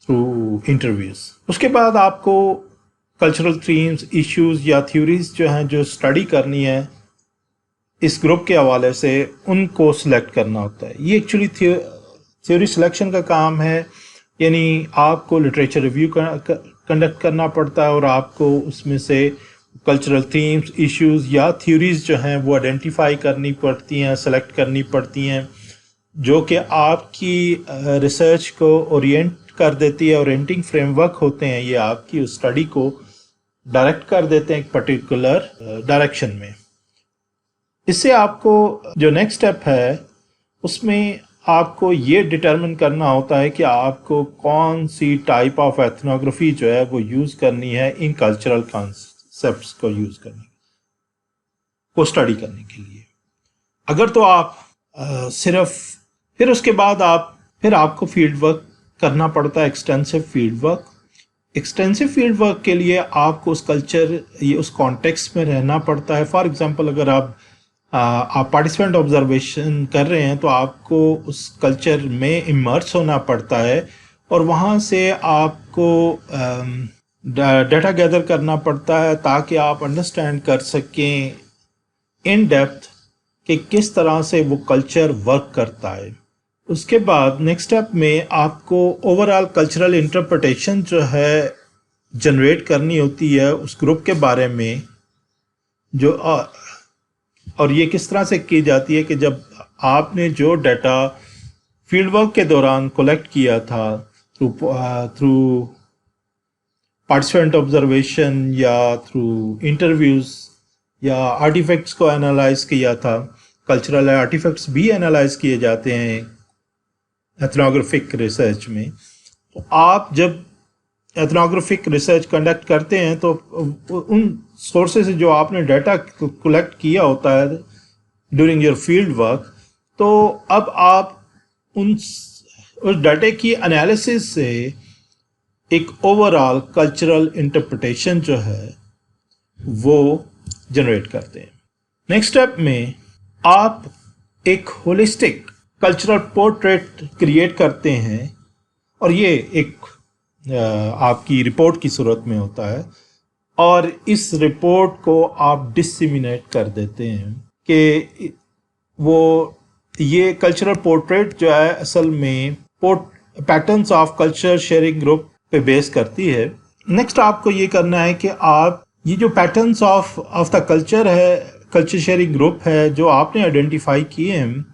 [SPEAKER 1] تھرو انٹرویوز. اس کے بعد آپ کو کلچرل تھیمز، ایشوز یا تھیوریز جو ہیں جو اسٹڈی کرنی ہے اس گروپ کے حوالے سے ان کو سلیکٹ کرنا ہوتا ہے. یہ ایکچولی تھیوری سلیکشن کا کام ہے، یعنی آپ کو لٹریچر ریویو کنڈکٹ کرنا پڑتا ہے اور آپ کو اس میں سے کلچرل تھیمز، ایشوز یا تھیوریز جو ہیں وہ آئیڈینٹیفائی کرنی پڑتی ہیں، سلیکٹ کرنی پڑتی ہیں، جو کہ آپ کی ریسرچ کو اورینٹ کر دیتی ہے. اورینٹنگ فریم ورک ہوتے ہیں، یہ آپ کی اسٹڈی کو ڈائریکٹ کر دیتے ہیں ایک پرٹیکولر ڈائریکشن میں. اس سے آپ کو جو نیکسٹ اسٹیپ ہے اس میں آپ کو یہ ڈٹرمن کرنا ہوتا ہے کہ آپ کو کون سی ٹائپ آف ایتھنوگرافی جو ہے وہ یوز کرنی ہے ان کلچرل کانسیپٹس کو یوز کرنے کو اسٹڈی کرنے کے لیے. اگر تو آپ صرف پھر اس کے بعد آپ کو فیلڈ ورک کرنا پڑتا ہے، extensive field work. Extensive field work کے لیے آپ کو اس کلچر اس کانٹیکسٹ میں رہنا پڑتا ہے. فار ایگزامپل اگر آپ پارٹیسپینٹ آبزرویشن کر رہے ہیں تو آپ کو اس کلچر میں امرس ہونا پڑتا ہے اور وہاں سے آپ کو ڈیٹا گیدر کرنا پڑتا ہے تاکہ آپ انڈرسٹینڈ کر سکیں ان ڈیپتھ کہ کس طرح سے وہ کلچر ورک کرتا ہے. اس کے بعد نیکسٹ اسٹیپ میں آپ کو اوور آل کلچرل انٹرپریٹیشن جو ہے जनरेट करनी होती है उस ग्रुप के बारे में जो और ये किस तरह से की जाती है कि जब आपने जो डाटा फील्ड वर्क के दौरान कलेक्ट किया था थ्रू पार्टिसिपेंट ऑब्जर्वेशन या थ्रू इंटरव्यूज़ या आर्टिफैक्ट्स को एनालाइज किया था, कल्चरल आर्टिफैक्ट्स भी एनालाइज किए जाते हैं एथनोग्राफिक रिसर्च में। तो आप जब एथनोग्राफिक रिसर्च कंडक्ट करते हैं तो उन सोर्सेज से जो आपने डाटा कलेक्ट किया होता है ड्यूरिंग योर फील्ड वर्क, तो अब आप उस डाटे की एनालिसिस से एक ओवरऑल कल्चरल इंटरप्रिटेशन जो है वो जनरेट करते हैं। नेक्स्ट स्टेप में आप एक होलिस्टिक कल्चरल पोर्ट्रेट क्रिएट करते हैं और ये एक आपकी रिपोर्ट की सूरत में होता है और इस रिपोर्ट को आप डिसेमिनेट कर देते हैं कि वो ये कल्चरल पोर्ट्रेट जो है असल में patterns of culture sharing group पे बेस करती है। नेक्स्ट आपको ये करना है कि आप ये जो पैटर्न्स ऑफ द कल्चर है, कल्चर शेयरिंग ग्रुप है जो आपने आइडेंटिफाई किए हैं,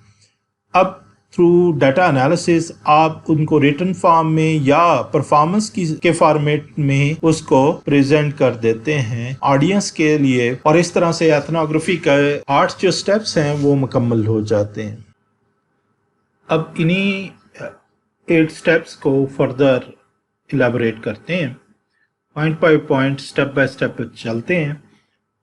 [SPEAKER 1] अब थ्रू डाटा एनालिसिस आप उनको रिटन फॉर्म में या परफॉर्मेंस के फॉर्मेट में उसको प्रेजेंट कर देते हैं ऑडियंस के लिए और इस तरह से एथनोग्राफी का 8 जो स्टेप्स हैं वो मुकम्मल हो जाते हैं। अब इन्हीं 8 स्टेप्स को फर्दर इलेबोरेट करते हैं, point by point step by step चलते हैं।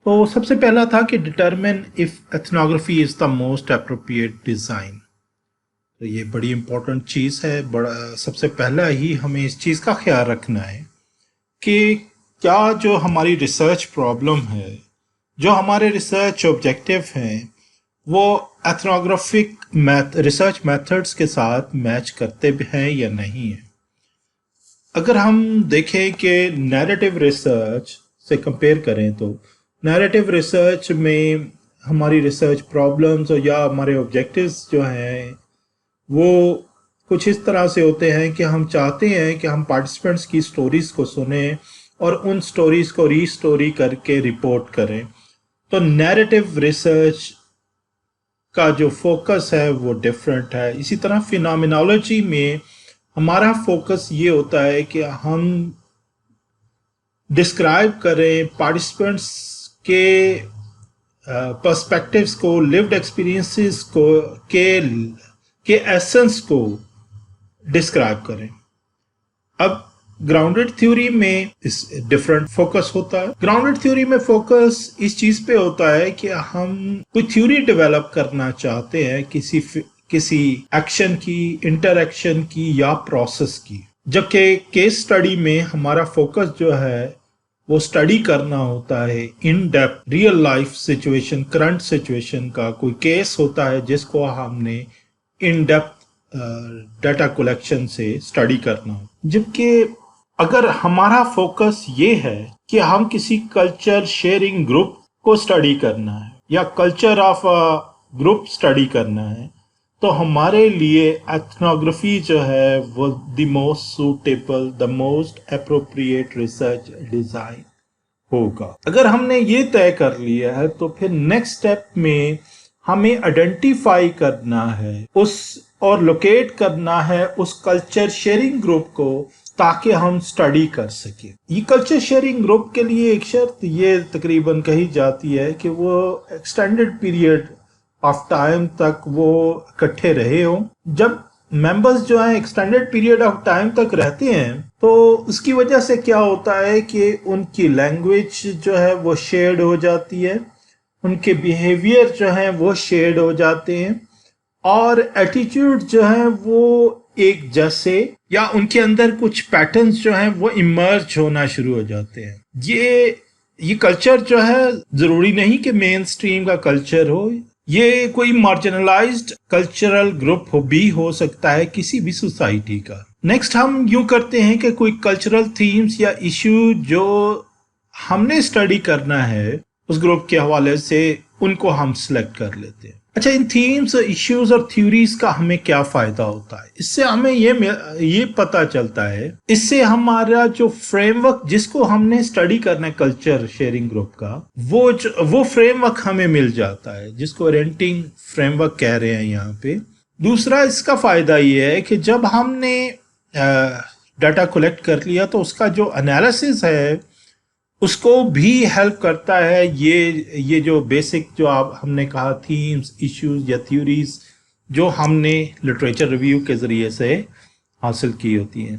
[SPEAKER 1] तो सबसे पहला था कि determine if ethnography is the most appropriate design. तो ये बड़ी इंपॉर्टेंट चीज़ है। सबसे पहला ही हमें इस चीज़ का ख्याल रखना है कि क्या जो हमारी रिसर्च प्रॉब्लम है, जो हमारे रिसर्च ऑब्जेक्टिव हैं, वो एथनोग्राफिक रिसर्च मेथड्स के साथ मैच करते भी हैं या नहीं है। अगर हम देखें कि नैरेटिव रिसर्च से कंपेयर करें तो नैरेटिव रिसर्च में हमारी रिसर्च प्रॉब्लम्स या हमारे ऑब्जेक्टिव्स जो हैं वो कुछ इस तरह से होते हैं कि हम चाहते हैं कि हम पार्टिसिपेंट्स की स्टोरीज़ को सुनें और उन स्टोरीज़ को रीस्टोरी करके रिपोर्ट करें। तो नैरेटिव रिसर्च का जो फोकस है वो डिफरेंट है। इसी तरह फिनोमिनोलॉजी में हमारा फोकस ये होता है कि हम डिस्क्राइब करें पार्टिसिपेंट्स के पर्सपेक्टिव्स को, लिव्ड एक्सपीरियंसेस को के एसेंस को डिस्क्राइब करें। अब ग्राउंडेड थ्योरी में इस डिफरेंट फोकस होता है। ग्राउंडेड थ्योरी में फोकस इस चीज पे होता है कि हम कोई थ्योरी डेवलप करना चाहते हैं किसी एक्शन की, इंटरएक्शन की या प्रोसेस की, जबकि केस स्टडी में हमारा फोकस जो है वो स्टडी करना होता है in depth real life situation, current situation का कोई केस होता है जिसको हमने इन डेप्थ डाटा कलेक्शन से स्टडी करना हो। जबकि अगर हमारा फोकस ये है कि हम किसी कल्चर शेयरिंग ग्रुप को स्टडी करना है या कल्चर ऑफ ग्रुप स्टडी करना है, तो हमारे लिए एथनोग्राफी जो है वो the most suitable, the most appropriate research design होगा। अगर हमने ये तय कर लिया है तो फिर नेक्स्ट स्टेप में हमें आइडेंटिफाई करना है और लोकेट करना है उस कल्चर शेयरिंग ग्रुप को ताकि हम स्टडी कर सके। ये कल्चर शेयरिंग ग्रुप के लिए एक शर्त ये तकरीबन कही जाती है कि वो एक्सटेंडेड पीरियड ऑफ टाइम तक वो इकट्ठे रहे हों। जब मेंबर्स जो हैं एक्सटेंडेड पीरियड ऑफ टाइम तक रहते हैं तो उसकी वजह से क्या होता है कि उनकी लैंग्वेज जो है वो शेयर्ड हो जाती है, उनके बिहेवियर जो हैं वो शेयर्ड हो जाते हैं और एटीट्यूड जो है वो एक जैसे या उनके अंदर कुछ पैटर्न्स जो हैं वो इमर्ज होना शुरू हो जाते हैं। ये कल्चर जो है जरूरी नहीं कि मेन स्ट्रीम का कल्चर हो, ये कोई मार्जिनलाइज्ड कल्चरल ग्रुप भी हो सकता है किसी भी सोसाइटी का। नेक्स्ट हम यूं करते हैं कि कोई कल्चरल थीम्स या इश्यू जो हमने स्टडी करना है उस ग्रुप के हवाले से उनको हम सिलेक्ट कर लेते हैं। اچھا، ان تھیمز، ایشوز اور تھیوریز کا ہمیں کیا فائدہ ہوتا ہے؟ اس سے ہمیں یہ پتا چلتا ہے، اس سے ہمارا جو فریم ورک جس کو ہم نے اسٹڈی کرنا ہے کلچر شیئرنگ گروپ کا، وہ فریم ورک ہمیں مل جاتا ہے، جس کو اورینٹنگ فریم ورک کہہ رہے ہیں یہاں پہ۔ دوسرا اس کا فائدہ یہ ہے کہ جب ہم نے ڈیٹا کلیکٹ کر لیا تو اس کا جو انالیسس ہے اس کو بھی ہیلپ کرتا ہے، یہ جو بیسک جو ہم نے کہا تھیمز، ایشوز یا تھیوریز جو ہم نے لٹریچر ریویو کے ذریعے سے حاصل کی ہوتی ہیں،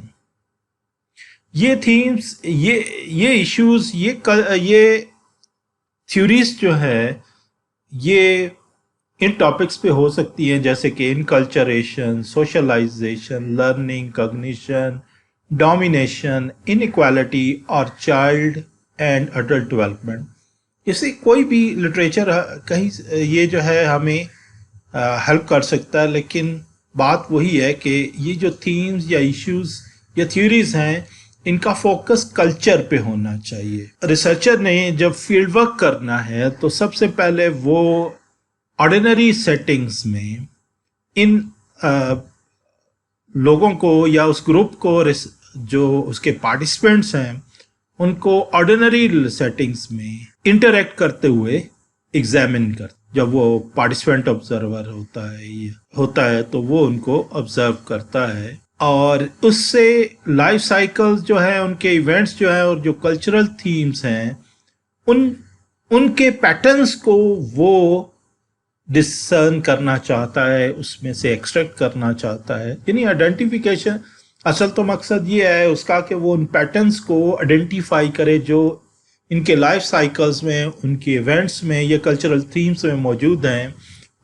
[SPEAKER 1] یہ تھیمز، یہ ایشوز، یہ تھیوریز جو ہے یہ ان ٹاپکس پہ ہو سکتی ہیں، جیسے کہ enculturation, socialization, learning, cognition, domination, inequality اور چائلڈ اینڈ اڈلٹ ڈیولپمنٹ۔ اسے کوئی بھی لٹریچر کہیں یہ جو ہے ہمیں ہیلپ کر سکتا ہے، لیکن بات وہی ہے کہ یہ جو تھیمز یا ایشوز یا تھیوریز ہیں ان کا فوکس کلچر پہ ہونا چاہیے۔ ریسرچر نے جب فیلڈ ورک کرنا ہے تو سب سے پہلے وہ آرڈینری سیٹنگز میں ان لوگوں کو یا اس گروپ کو جو اس کے پارٹیسپینٹس ہیں ان کو آرڈینری سیٹنگز میں انٹریکٹ کرتے ہوئے ایگزامن کرتے۔ جب وہ پارٹیسپینٹ آبزرور ہوتا ہے تو وہ ان کو آبزرو کرتا ہے، اور اس سے لائف سائیکل جو ہے، ان کے ایونٹس جو ہیں اور جو کلچرل تھیمز ہیں ان کے پیٹرنز کو وہ ڈسسرن کرنا چاہتا ہے، اس میں سے ایکسٹریکٹ کرنا چاہتا ہے۔ یعنی آئیڈینٹیفیکیشن، اصل تو مقصد یہ ہے اس کا کہ وہ ان پیٹرنز کو آئیڈینٹیفائی کرے جو ان کے لائف سائیکلز میں، ان کے ایونٹس میں یا کلچرل تھیمز میں موجود ہیں،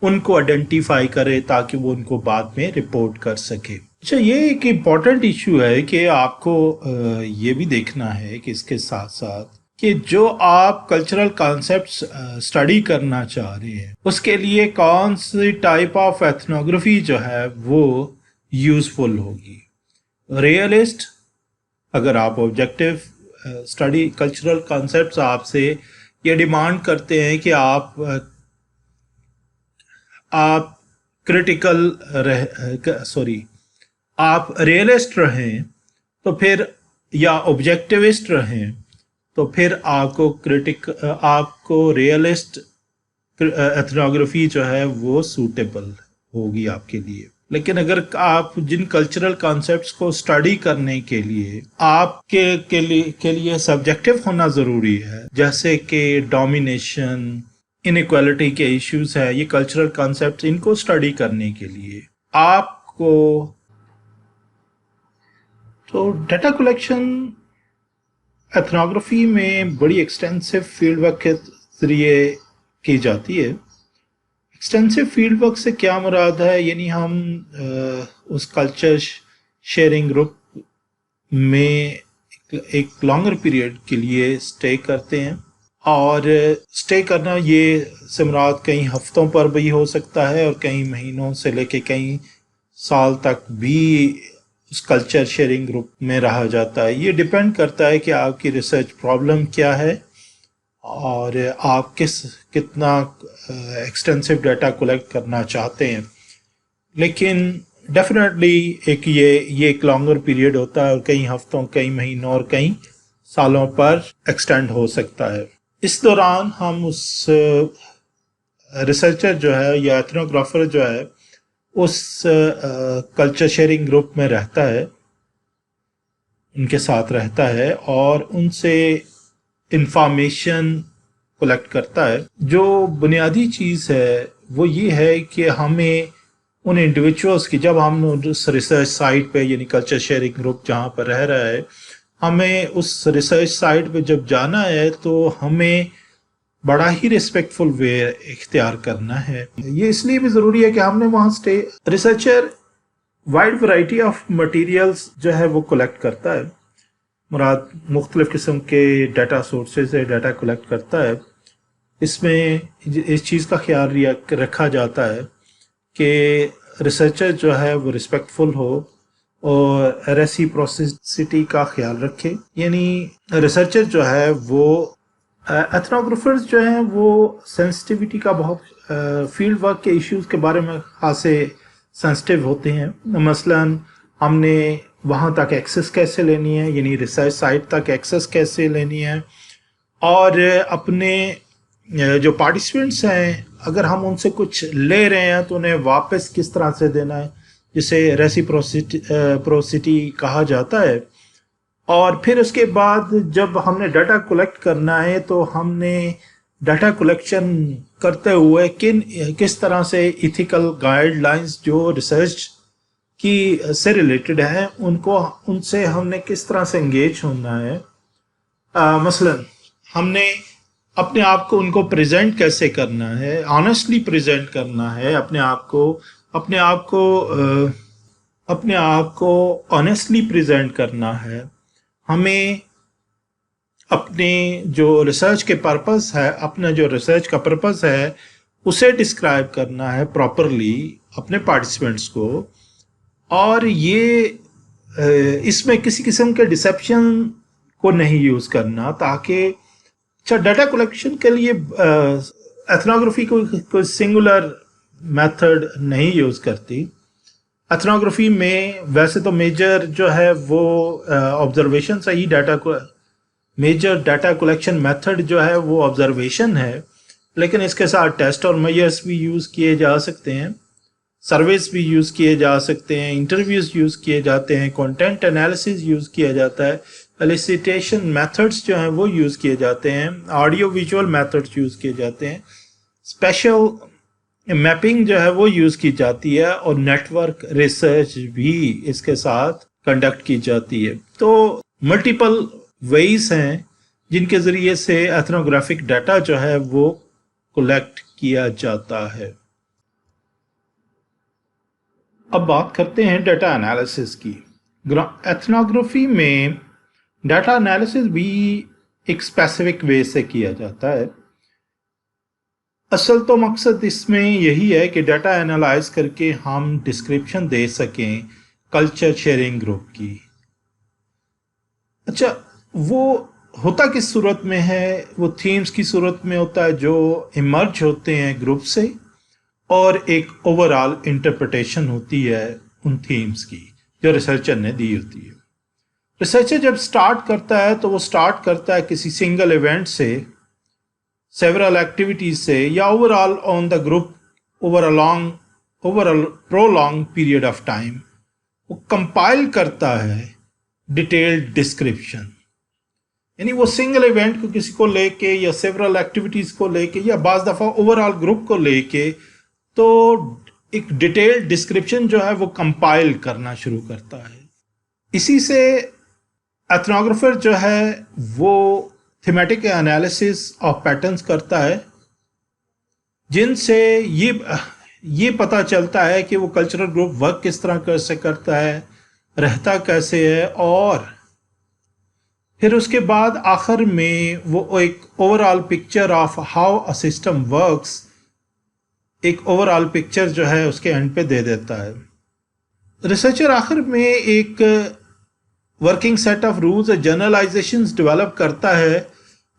[SPEAKER 1] ان کو آئیڈینٹیفائی کرے تاکہ وہ ان کو بعد میں رپورٹ کر سکے۔ اچھا، یہ ایک امپورٹنٹ ایشو ہے کہ آپ کو یہ بھی دیکھنا ہے کہ اس کے ساتھ ساتھ کہ جو آپ کلچرل کانسیپٹس اسٹڈی کرنا چاہ رہے ہیں اس کے لیے کون سی ٹائپ آف ایتھنوگرافی جو ہے وہ یوزفل ہوگی۔ ریئلسٹ، اگر آپ آبجیکٹو اسٹڈی کلچرل کانسیپٹس آپ سے یہ ڈیمانڈ کرتے ہیں کہ آپ کریٹیکل آپ ریئلسٹ رہیں تو پھر، یا آبجیکٹیوسٹ رہیں تو پھر آپ کو ریئلسٹ ایتھنوگرافی جو ہے وہ سوٹیبل ہوگی آپ کے لیے۔ لیکن اگر آپ جن کلچرل کانسیپٹس کو اسٹڈی کرنے کے لیے آپ کے لیے سبجیکٹو ہونا ضروری ہے، جیسے کہ ڈومینیشن، انیکوالٹی کے ایشوز ہیں، یہ کلچرل کانسیپٹس، ان کو اسٹڈی کرنے کے لیے آپ کو تو ڈیٹا کلیکشن ایتھنوگرافی میں بڑی ایکسٹینسو فیلڈ ورک کے ذریعے کی جاتی ہے۔ ایکسٹینسو فیلڈ ورک سے کیا مراد ہے؟ یعنی ہم اس کلچر شیئرنگ گروپ میں ایک لانگر پیریڈ کے لیے اسٹے کرتے ہیں، اور اسٹے کرنا یہ سے مراد کئی ہفتوں پر بھی ہو سکتا ہے اور کئی مہینوں سے لے کے کئی سال تک بھی اس کلچر شیئرنگ گروپ میں رہا جاتا ہے۔ یہ ڈیپینڈ کرتا ہے کہ آپ کی ریسرچ پرابلم کیا ہے اور آپ کتنا ایکسٹینسو ڈیٹا کلیکٹ کرنا چاہتے ہیں۔ لیکن ڈیفینیٹلی یہ ایک لانگر پیریڈ ہوتا ہے اور کئی ہفتوں، کئی مہینوں اور کئی سالوں پر ایکسٹینڈ ہو سکتا ہے۔ اس دوران ہم اس ریسرچر جو ہے یا ایتھنوگرافر جو ہے اس کلچر شیئرنگ گروپ میں رہتا ہے، ان کے ساتھ رہتا ہے اور ان سے انفارمیشن کلیکٹ کرتا ہے۔ جو بنیادی چیز ہے وہ یہ ہے کہ ہمیں ان انڈیویچولس کی، جب ہم اس ریسرچ سائٹ پہ، یعنی کلچر شیئرنگ گروپ جہاں پر رہ رہا ہے، ہمیں اس ریسرچ سائٹ پہ جب جانا ہے تو ہمیں بڑا ہی ریسپیکٹفل وے اختیار کرنا ہے۔ یہ اس لیے بھی ضروری ہے کہ ہم نے وہاں stay, researcher wide variety of materials جو ہے وہ کلیکٹ کرتا ہے، مراد مختلف قسم کے ڈیٹا سورسز سے ڈیٹا کلیکٹ کرتا ہے۔ اس میں اس چیز کا خیال رکھا جاتا ہے کہ ریسرچر جو ہے وہ ریسپیکٹفل ہو اور ریسیپروسٹی کا خیال رکھے، یعنی ریسرچر جو ہے وہ एथनोग्राफर्स जो हैं वो सेंसिटिविटी का बहुत फील्ड वर्क के इश्यूज के बारे में खासे सेंसिटिव होते हैं। मसलन हमने वहाँ तक एक्सेस कैसे लेनी है, यानी रिसर्च साइट तक एक्सेस कैसे लेनी है, और अपने जो पार्टिसिपेंट्स हैं अगर हम उनसे कुछ ले रहे हैं तो उन्हें वापस किस तरह से देना है, जिसे रेसिप्रोसिटी कहा जाता है। और फिर उसके बाद जब हमने डाटा कलेक्ट करना है तो हमने डाटा कलेक्शन करते हुए किस तरह से इथिकल गाइडलाइंस जो रिसर्च की से रिलेटेड है उनसे हमने किस तरह से एंगेज होना है। मसलन हमने अपने आप को उनको प्रेजेंट कैसे करना है, ऑनेस्टली प्रेजेंट करना है अपने आप को ऑनेस्टली प्रेजेंट करना है। हमें अपने जो रिसर्च के पर्पस है, अपना जो रिसर्च का पर्पस है उसे डिस्क्राइब करना है प्रॉपरली अपने पार्टिसिपेंट्स को। और ये इसमें किसी किस्म के डिसेप्शन को नहीं यूज करना, ताकि डाटा कलेक्शन के लिए एथनोग्राफी कोई सिंगुलर मेथड नहीं यूज करती। एथनोग्राफी में वैसे तो मेजर जो है वो ऑब्जर्वेशन से ही मेजर डाटा कलेक्शन मेथड जो है वो ऑब्जर्वेशन है, लेकिन इसके साथ टेस्ट और मेजर्स भी यूज़ किए जा सकते हैं, सर्वेस भी यूज़ किए जा सकते हैं, इंटरव्यूज़ यूज़ किए जाते हैं, कंटेंट एनालिसिस यूज़ किया जाता है, एलिसिटेशन मेथड्स जो हैं वो यूज़ किए जाते हैं, ऑडियो विजुअल मेथड्स यूज़ किए जाते हैं, स्पेशल मैपिंग जो है वो यूज़ की जाती है, और नेटवर्क रिसर्च भी इसके साथ कंडक्ट की जाती है। तो मल्टीपल वेज हैं जिनके ज़रिए से एथनोग्राफिक डाटा जो है वो कलेक्ट किया जाता है। अब बात करते हैं डाटा एनालिसिस की। एथनोग्राफी में डाटा एनालिसिस भी एक स्पेसिफिक वे से किया जाता है। असल तो मकसद इसमें यही है कि डाटा एनालाइज करके हम डिस्क्रिप्शन दे सकें कल्चर शेयरिंग ग्रुप की। अच्छा, वो होता किस सूरत में है? वो थीम्स की सूरत में होता है जो इमर्ज होते हैं ग्रुप से, और एक ओवरऑल इंटरप्रिटेशन होती है उन थीम्स की जो रिसर्चर ने दी होती है। रिसर्चर जब स्टार्ट करता है तो वो स्टार्ट करता है किसी सिंगल इवेंट से, सेवरल एक्टिविटीज से, या overall on the group over prolong period of time. वो कंपाइल करता है डिटेल्ड डिस्क्रिप्शन, यानी वो सिंगल इवेंट को किसी को लेके या सेवरल एक्टिविटीज को लेके या बाज़ दफ़ा ओवरऑल ग्रुप को लेके तो एक डिटेल्ड डिस्क्रिप्शन जो है वो कंपाइल करना शुरू करता है। इसी से एथनोग्राफर जो है वो थीमेटिक एनालिसिस ऑफ पैटर्न्स करता है, जिनसे ये पता चलता है कि वो कल्चरल ग्रुप वर्क किस तरह कैसे करता है, रहता कैसे है, और फिर उसके बाद आखिर में वो एक overall picture of how a system works, एक ओवरऑल पिक्चर जो है उसके एंड पे दे देता है। रिसर्चर आखिर में एक वर्किंग सेट ऑफ रूल्स और जनरलाइजेशंस डेवलप करता है,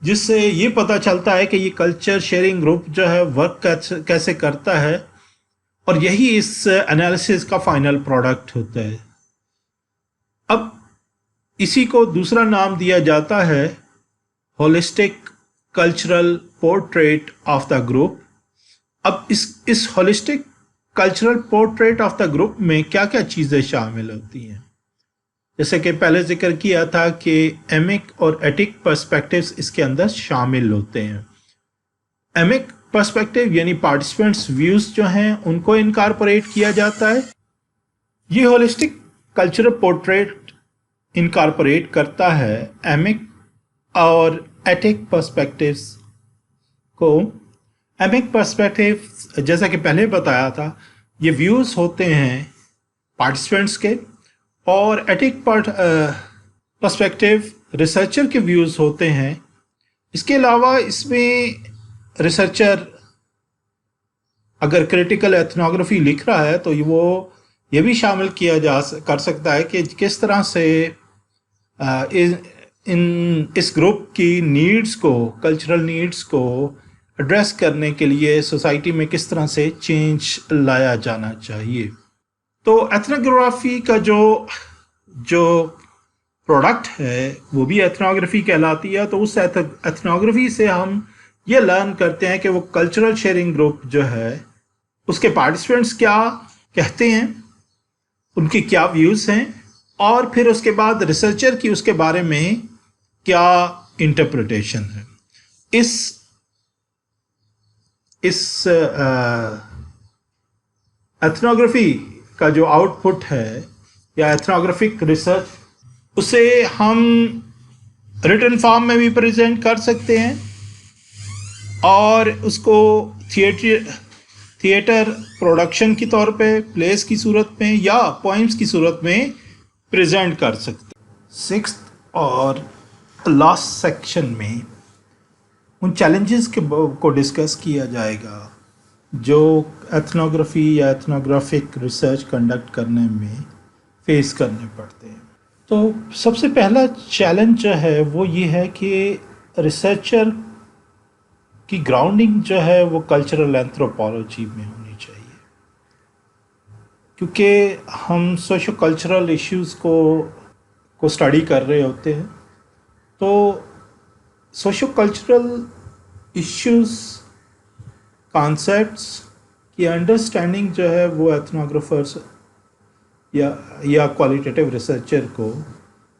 [SPEAKER 1] जिससे ये पता चलता है कि ये कल्चर शेयरिंग ग्रुप जो है वर्क कैसे करता है, और यही इस एनालिसिस का फाइनल प्रोडक्ट होता है। अब इसी को दूसरा नाम दिया जाता है holistic cultural portrait of the group. अब इस holistic cultural portrait of the group में क्या क्या चीज़ें शामिल होती हैं? जैसे कि पहले जिक्र किया था कि एमिक और एटिक पर्सपेक्टिव्स इसके अंदर शामिल होते हैं। एमिक पर्सपेक्टिव यानी पार्टिसिपेंट्स व्यूज जो हैं उनको इनकॉर्पोरेट किया जाता है। ये होलिस्टिक कल्चरल पोर्ट्रेट इनकॉर्पोरेट करता है एमिक और एटिक पर्सपेक्टिव्स को। एमिक पर्सपेक्टिव जैसा कि पहले बताया था, ये व्यूज होते हैं पार्टिसिपेंट्स के, और एटिक पर्सपेक्टिव रिसर्चर के व्यूज़ होते हैं। इसके अलावा इसमें रिसर्चर अगर क्रिटिकल एथनोग्राफी लिख रहा है तो वो ये भी शामिल किया कर सकता है कि किस तरह से اس گروپ کی نیڈز کو، کلچرل نیڈز کو ایڈریس کرنے کے لیے سوسائٹی میں کس طرح سے چینج لایا جانا چاہیے. تو ایتھنوگرافی کا جو پروڈکٹ ہے وہ بھی ایتھنوگرافی کہلاتی ہے. تو اس ایتھنوگرافی سے ہم یہ لرن کرتے ہیں کہ وہ کلچرل شیئرنگ گروپ جو ہے اس کے پارٹیسپینٹس کیا کہتے ہیں، ان کی کیا ویوز ہیں، اور پھر اس کے بعد ریسرچر کی اس کے بارے میں کیا انٹرپریٹیشن ہے. اس ایتھنوگرافی کا جو آؤٹ پٹ ہے یا ایتھنوگرافک ریسرچ، اسے ہم ریٹن فارم میں بھی پریزنٹ کر سکتے ہیں اور اس کو تھیٹر پروڈکشن کی طور پہ، پلیس کی صورت میں یا پوئمس کی صورت میں پریزنٹ کر سکتے ہیں. 6th اور لاسٹ سیکشن میں ان چیلنجز کو ڈسکس کیا جائے گا جو ایتھنوگرافی یا ایتھنوگرافک ریسرچ کنڈکٹ کرنے میں فیس کرنے پڑتے ہیں. تو سب سے پہلا چیلنج جو ہے وہ یہ ہے کہ ریسرچر کی گراؤنڈنگ جو ہے وہ کلچرل اینتھروپولوجی میں ہونی چاہیے، کیونکہ ہم سوشو کلچرل ایشوز کو اسٹڈی کر رہے ہوتے ہیں. تو سوشو کلچرل ایشوز، کانسیپٹس کی انڈرسٹینڈنگ جو ہے وہ ایتھنوگرافرس یا کوالیٹیٹیو ریسرچر کو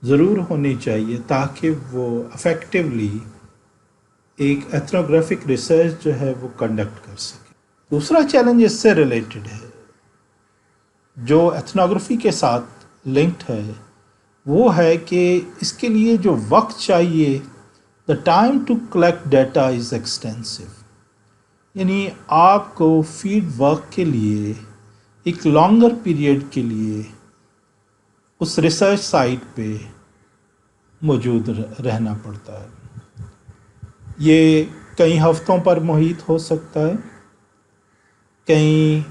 [SPEAKER 1] ضرور ہونی چاہیے تاکہ وہ افیکٹولی ایک ایتھنوگرافک ریسرچ جو ہے وہ کنڈکٹ کر سکے. دوسرا چیلنج اس سے ریلیٹڈ ہے جو ایتھنوگرافی کے ساتھ لنکڈ ہے، وہ ہے کہ اس کے لیے جو وقت چاہیے، the time to collect data is extensive. یعنی آپ کو فیلڈ ورک کے لیے ایک لانگر پیریڈ کے لیے اس ریسرچ سائٹ پہ موجود رہنا پڑتا ہے. یہ کئی ہفتوں پر محیط ہو سکتا ہے، کئی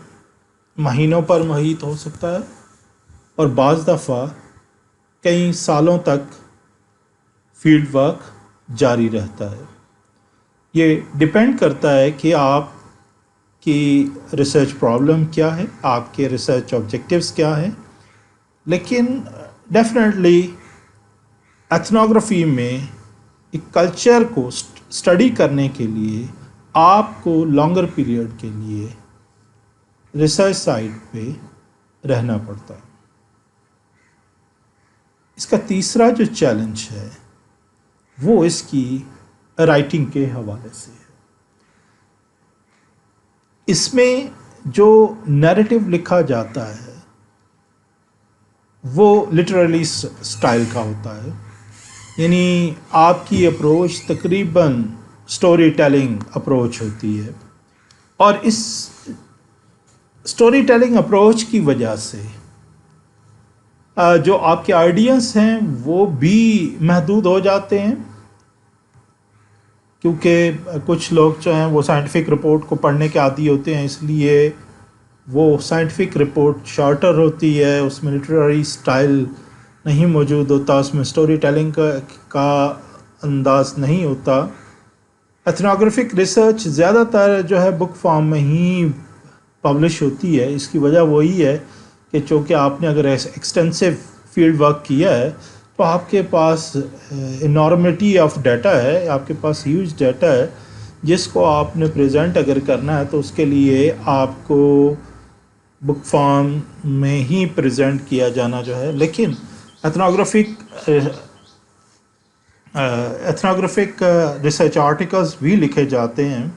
[SPEAKER 1] مہینوں پر محیط ہو سکتا ہے، اور بعض دفعہ کئی سالوں تک فیلڈ ورک جاری رہتا ہے. یہ ڈپینڈ کرتا ہے کہ آپ کی ریسرچ پرابلم کیا ہے، آپ کے ریسرچ آبجیکٹیوز کیا ہیں. لیکن ڈیفینیٹلی ایتھنوگرافی میں ایک کلچر کو اسٹڈی کرنے کے لیے آپ کو لانگر پیریڈ کے لیے ریسرچ سائٹ پہ رہنا پڑتا ہے. اس کا تیسرا جو چیلنج ہے وہ اس کی رائٹنگ کے حوالے سے ہے. اس میں جو نیریٹو لکھا جاتا ہے وہ لٹرلی سٹائل کا ہوتا ہے. یعنی آپ کی اپروچ تقریباً سٹوری ٹیلنگ اپروچ ہوتی ہے، اور اس سٹوری ٹیلنگ اپروچ کی وجہ سے جو آپ کے آئیڈیاز ہیں وہ بھی محدود ہو جاتے ہیں، کیونکہ کچھ لوگ جو ہیں وہ سائنٹیفک رپورٹ کو پڑھنے کے عادی ہوتے ہیں، اس لیے وہ سائنٹیفک رپورٹ شارٹر ہوتی ہے، اس میں لٹریری سٹائل نہیں موجود ہوتا، اس میں سٹوری ٹیلنگ کا انداز نہیں ہوتا. ایتھنوگرافک ریسرچ زیادہ تر جو ہے بک فارم میں ہی پبلش ہوتی ہے. اس کی وجہ وہی ہے کہ چونکہ آپ نے اگر ایکسٹینسو فیلڈ ورک کیا ہے تو آپ کے پاس انارمٹی آف ڈیٹا ہے، آپ کے پاس ہیوج ڈیٹا ہے جس کو آپ نے پریزنٹ اگر کرنا ہے تو اس کے لیے آپ کو بک فارم میں ہی پریزنٹ کیا جانا جو ہے. لیکن ایتھنوگرافک ریسرچ آرٹیکلز بھی لکھے جاتے ہیں،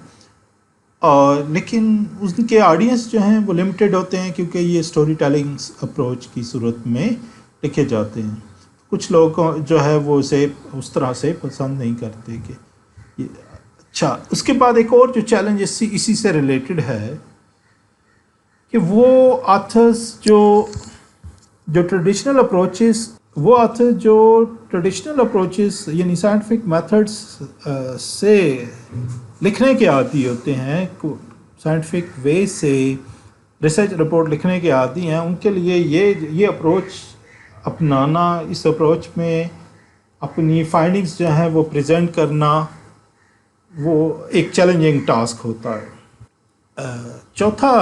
[SPEAKER 1] لیکن ان کے آڈینس جو ہیں وہ لمیٹیڈ ہوتے ہیں کیونکہ یہ سٹوری ٹیلنگ اپروچ کی صورت میں لکھے جاتے ہیں. کچھ لوگ جو ہے وہ اسے اس طرح سے پسند نہیں کرتے کہ اچھا. اس کے بعد ایک اور جو چیلنج اسی سے ریلیٹڈ ہے کہ وہ آتھرز جو ٹریڈیشنل اپروچز یعنی سائنٹیفک میتھڈس سے لکھنے کے عادی ہوتے ہیں، سائنٹیفک وے سے ریسرچ رپورٹ لکھنے کے عادی ہیں، ان کے لیے یہ اپروچ اپنانا، اس اپروچ میں اپنی فائنڈنگز جو ہیں وہ پریزنٹ کرنا وہ ایک چیلنجنگ ٹاسک ہوتا ہے۔ چوتھا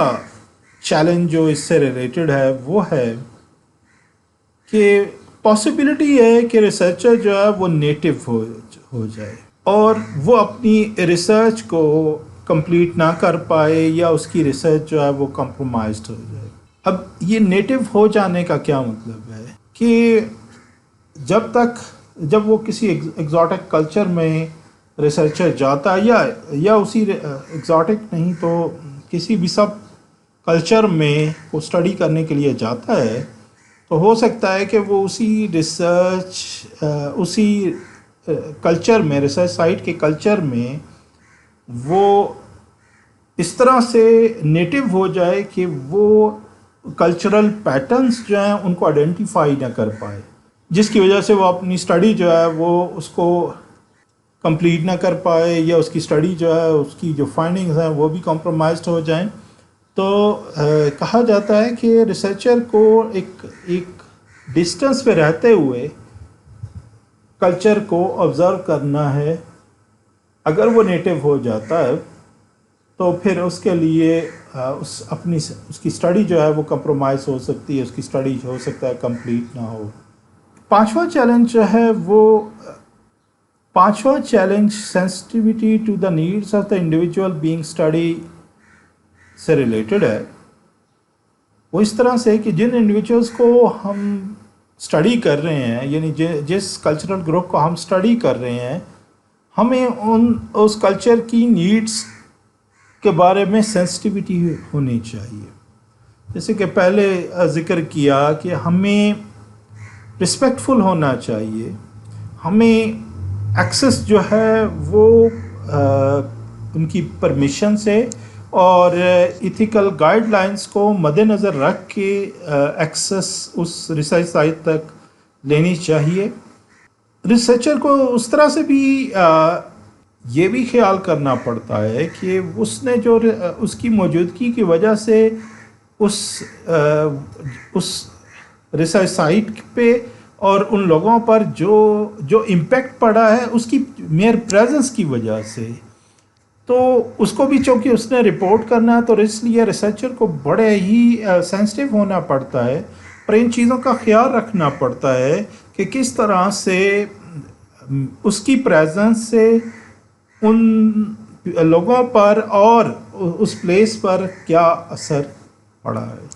[SPEAKER 1] چیلنج جو اس سے ریلیٹڈ ہے وہ ہے کہ پاسبلٹی ہے کہ ریسرچر جو ہے وہ نیٹو ہو جائے اور وہ اپنی ریسرچ کو کمپلیٹ نہ کر پائے یا اس کی ریسرچ جو ہے وہ کمپرومائزڈ ہو جائے۔ اب یہ نیٹو ہو جانے کا کیا مطلب ہے کہ جب وہ کسی ایگزاٹک کلچر میں ریسرچر جاتا ہے یا اسی ایگزاٹک نہیں تو کسی بھی سب کلچر میں وہ اسٹڈی کرنے کے لیے جاتا ہے تو ہو سکتا ہے کہ وہ اسی کلچر میں ریسرچ سائٹ کے کلچر میں وہ اس طرح سے نیٹو ہو جائے کہ وہ کلچرل پیٹرنز جو ہیں ان کو آئیڈینٹیفائی نہ کر پائے، جس کی وجہ سے وہ اپنی اسٹڈی جو ہے وہ اس کو کمپلیٹ نہ کر پائے یا اس کی اسٹڈی جو ہے اس کی جو فائنڈنگز ہیں وہ بھی کمپرومائزڈ ہو جائیں۔ تو کہا جاتا ہے کہ ریسرچر کو ایک ڈسٹنس پہ رہتے ہوئے کلچر کو آبزرو کرنا ہے۔ اگر وہ نیٹو ہو جاتا ہے تو پھر اس کے لیے اس کی اسٹڈی جو ہے وہ کمپرومائز ہو سکتی ہے، اس کی اسٹڈی ہو سکتا ہے کمپلیٹ نہ ہو۔ پانچواں challenge sensitivity to the needs of the individual being study سے ریلیٹڈ ہے۔ وہ اس طرح سے کہ جن انڈیویجولس کو ہم اسٹڈی کر رہے ہیں، یعنی جس کلچرل گروپ کو ہم اسٹڈی کر رہے ہیں، ہمیں اس کلچر کی نیڈس کے بارے میں سینسٹیوٹی ہونی چاہیے۔ جیسے کہ پہلے ذکر کیا کہ ہمیں رسپیکٹفل ہونا چاہیے، ہمیں ایکسس جو ہے وہ ان کی پرمیشن سے اور ایتھیکل گائیڈ لائنس کو مد نظر رکھ کے ایکسس اس ریسرچ سائٹ تک لینی چاہیے۔ ریسرچر کو اس طرح سے بھی یہ بھی خیال کرنا پڑتا ہے کہ اس نے جو اس کی موجودگی کی وجہ سے اس ریسرچ سائٹ پہ اور ان لوگوں پر جو امپیکٹ پڑا ہے اس کی میئر پریزنس کی وجہ سے، تو اس کو بھی چونکہ اس نے رپورٹ کرنا ہے تو اس لیے ریسرچر کو بڑے ہی سینسٹیو ہونا پڑتا ہے اور ان چیزوں کا خیال رکھنا پڑتا ہے کہ کس طرح سے اس کی پریزنس سے ان لوگوں پر اور اس پلیس پر کیا اثر پڑا ہے۔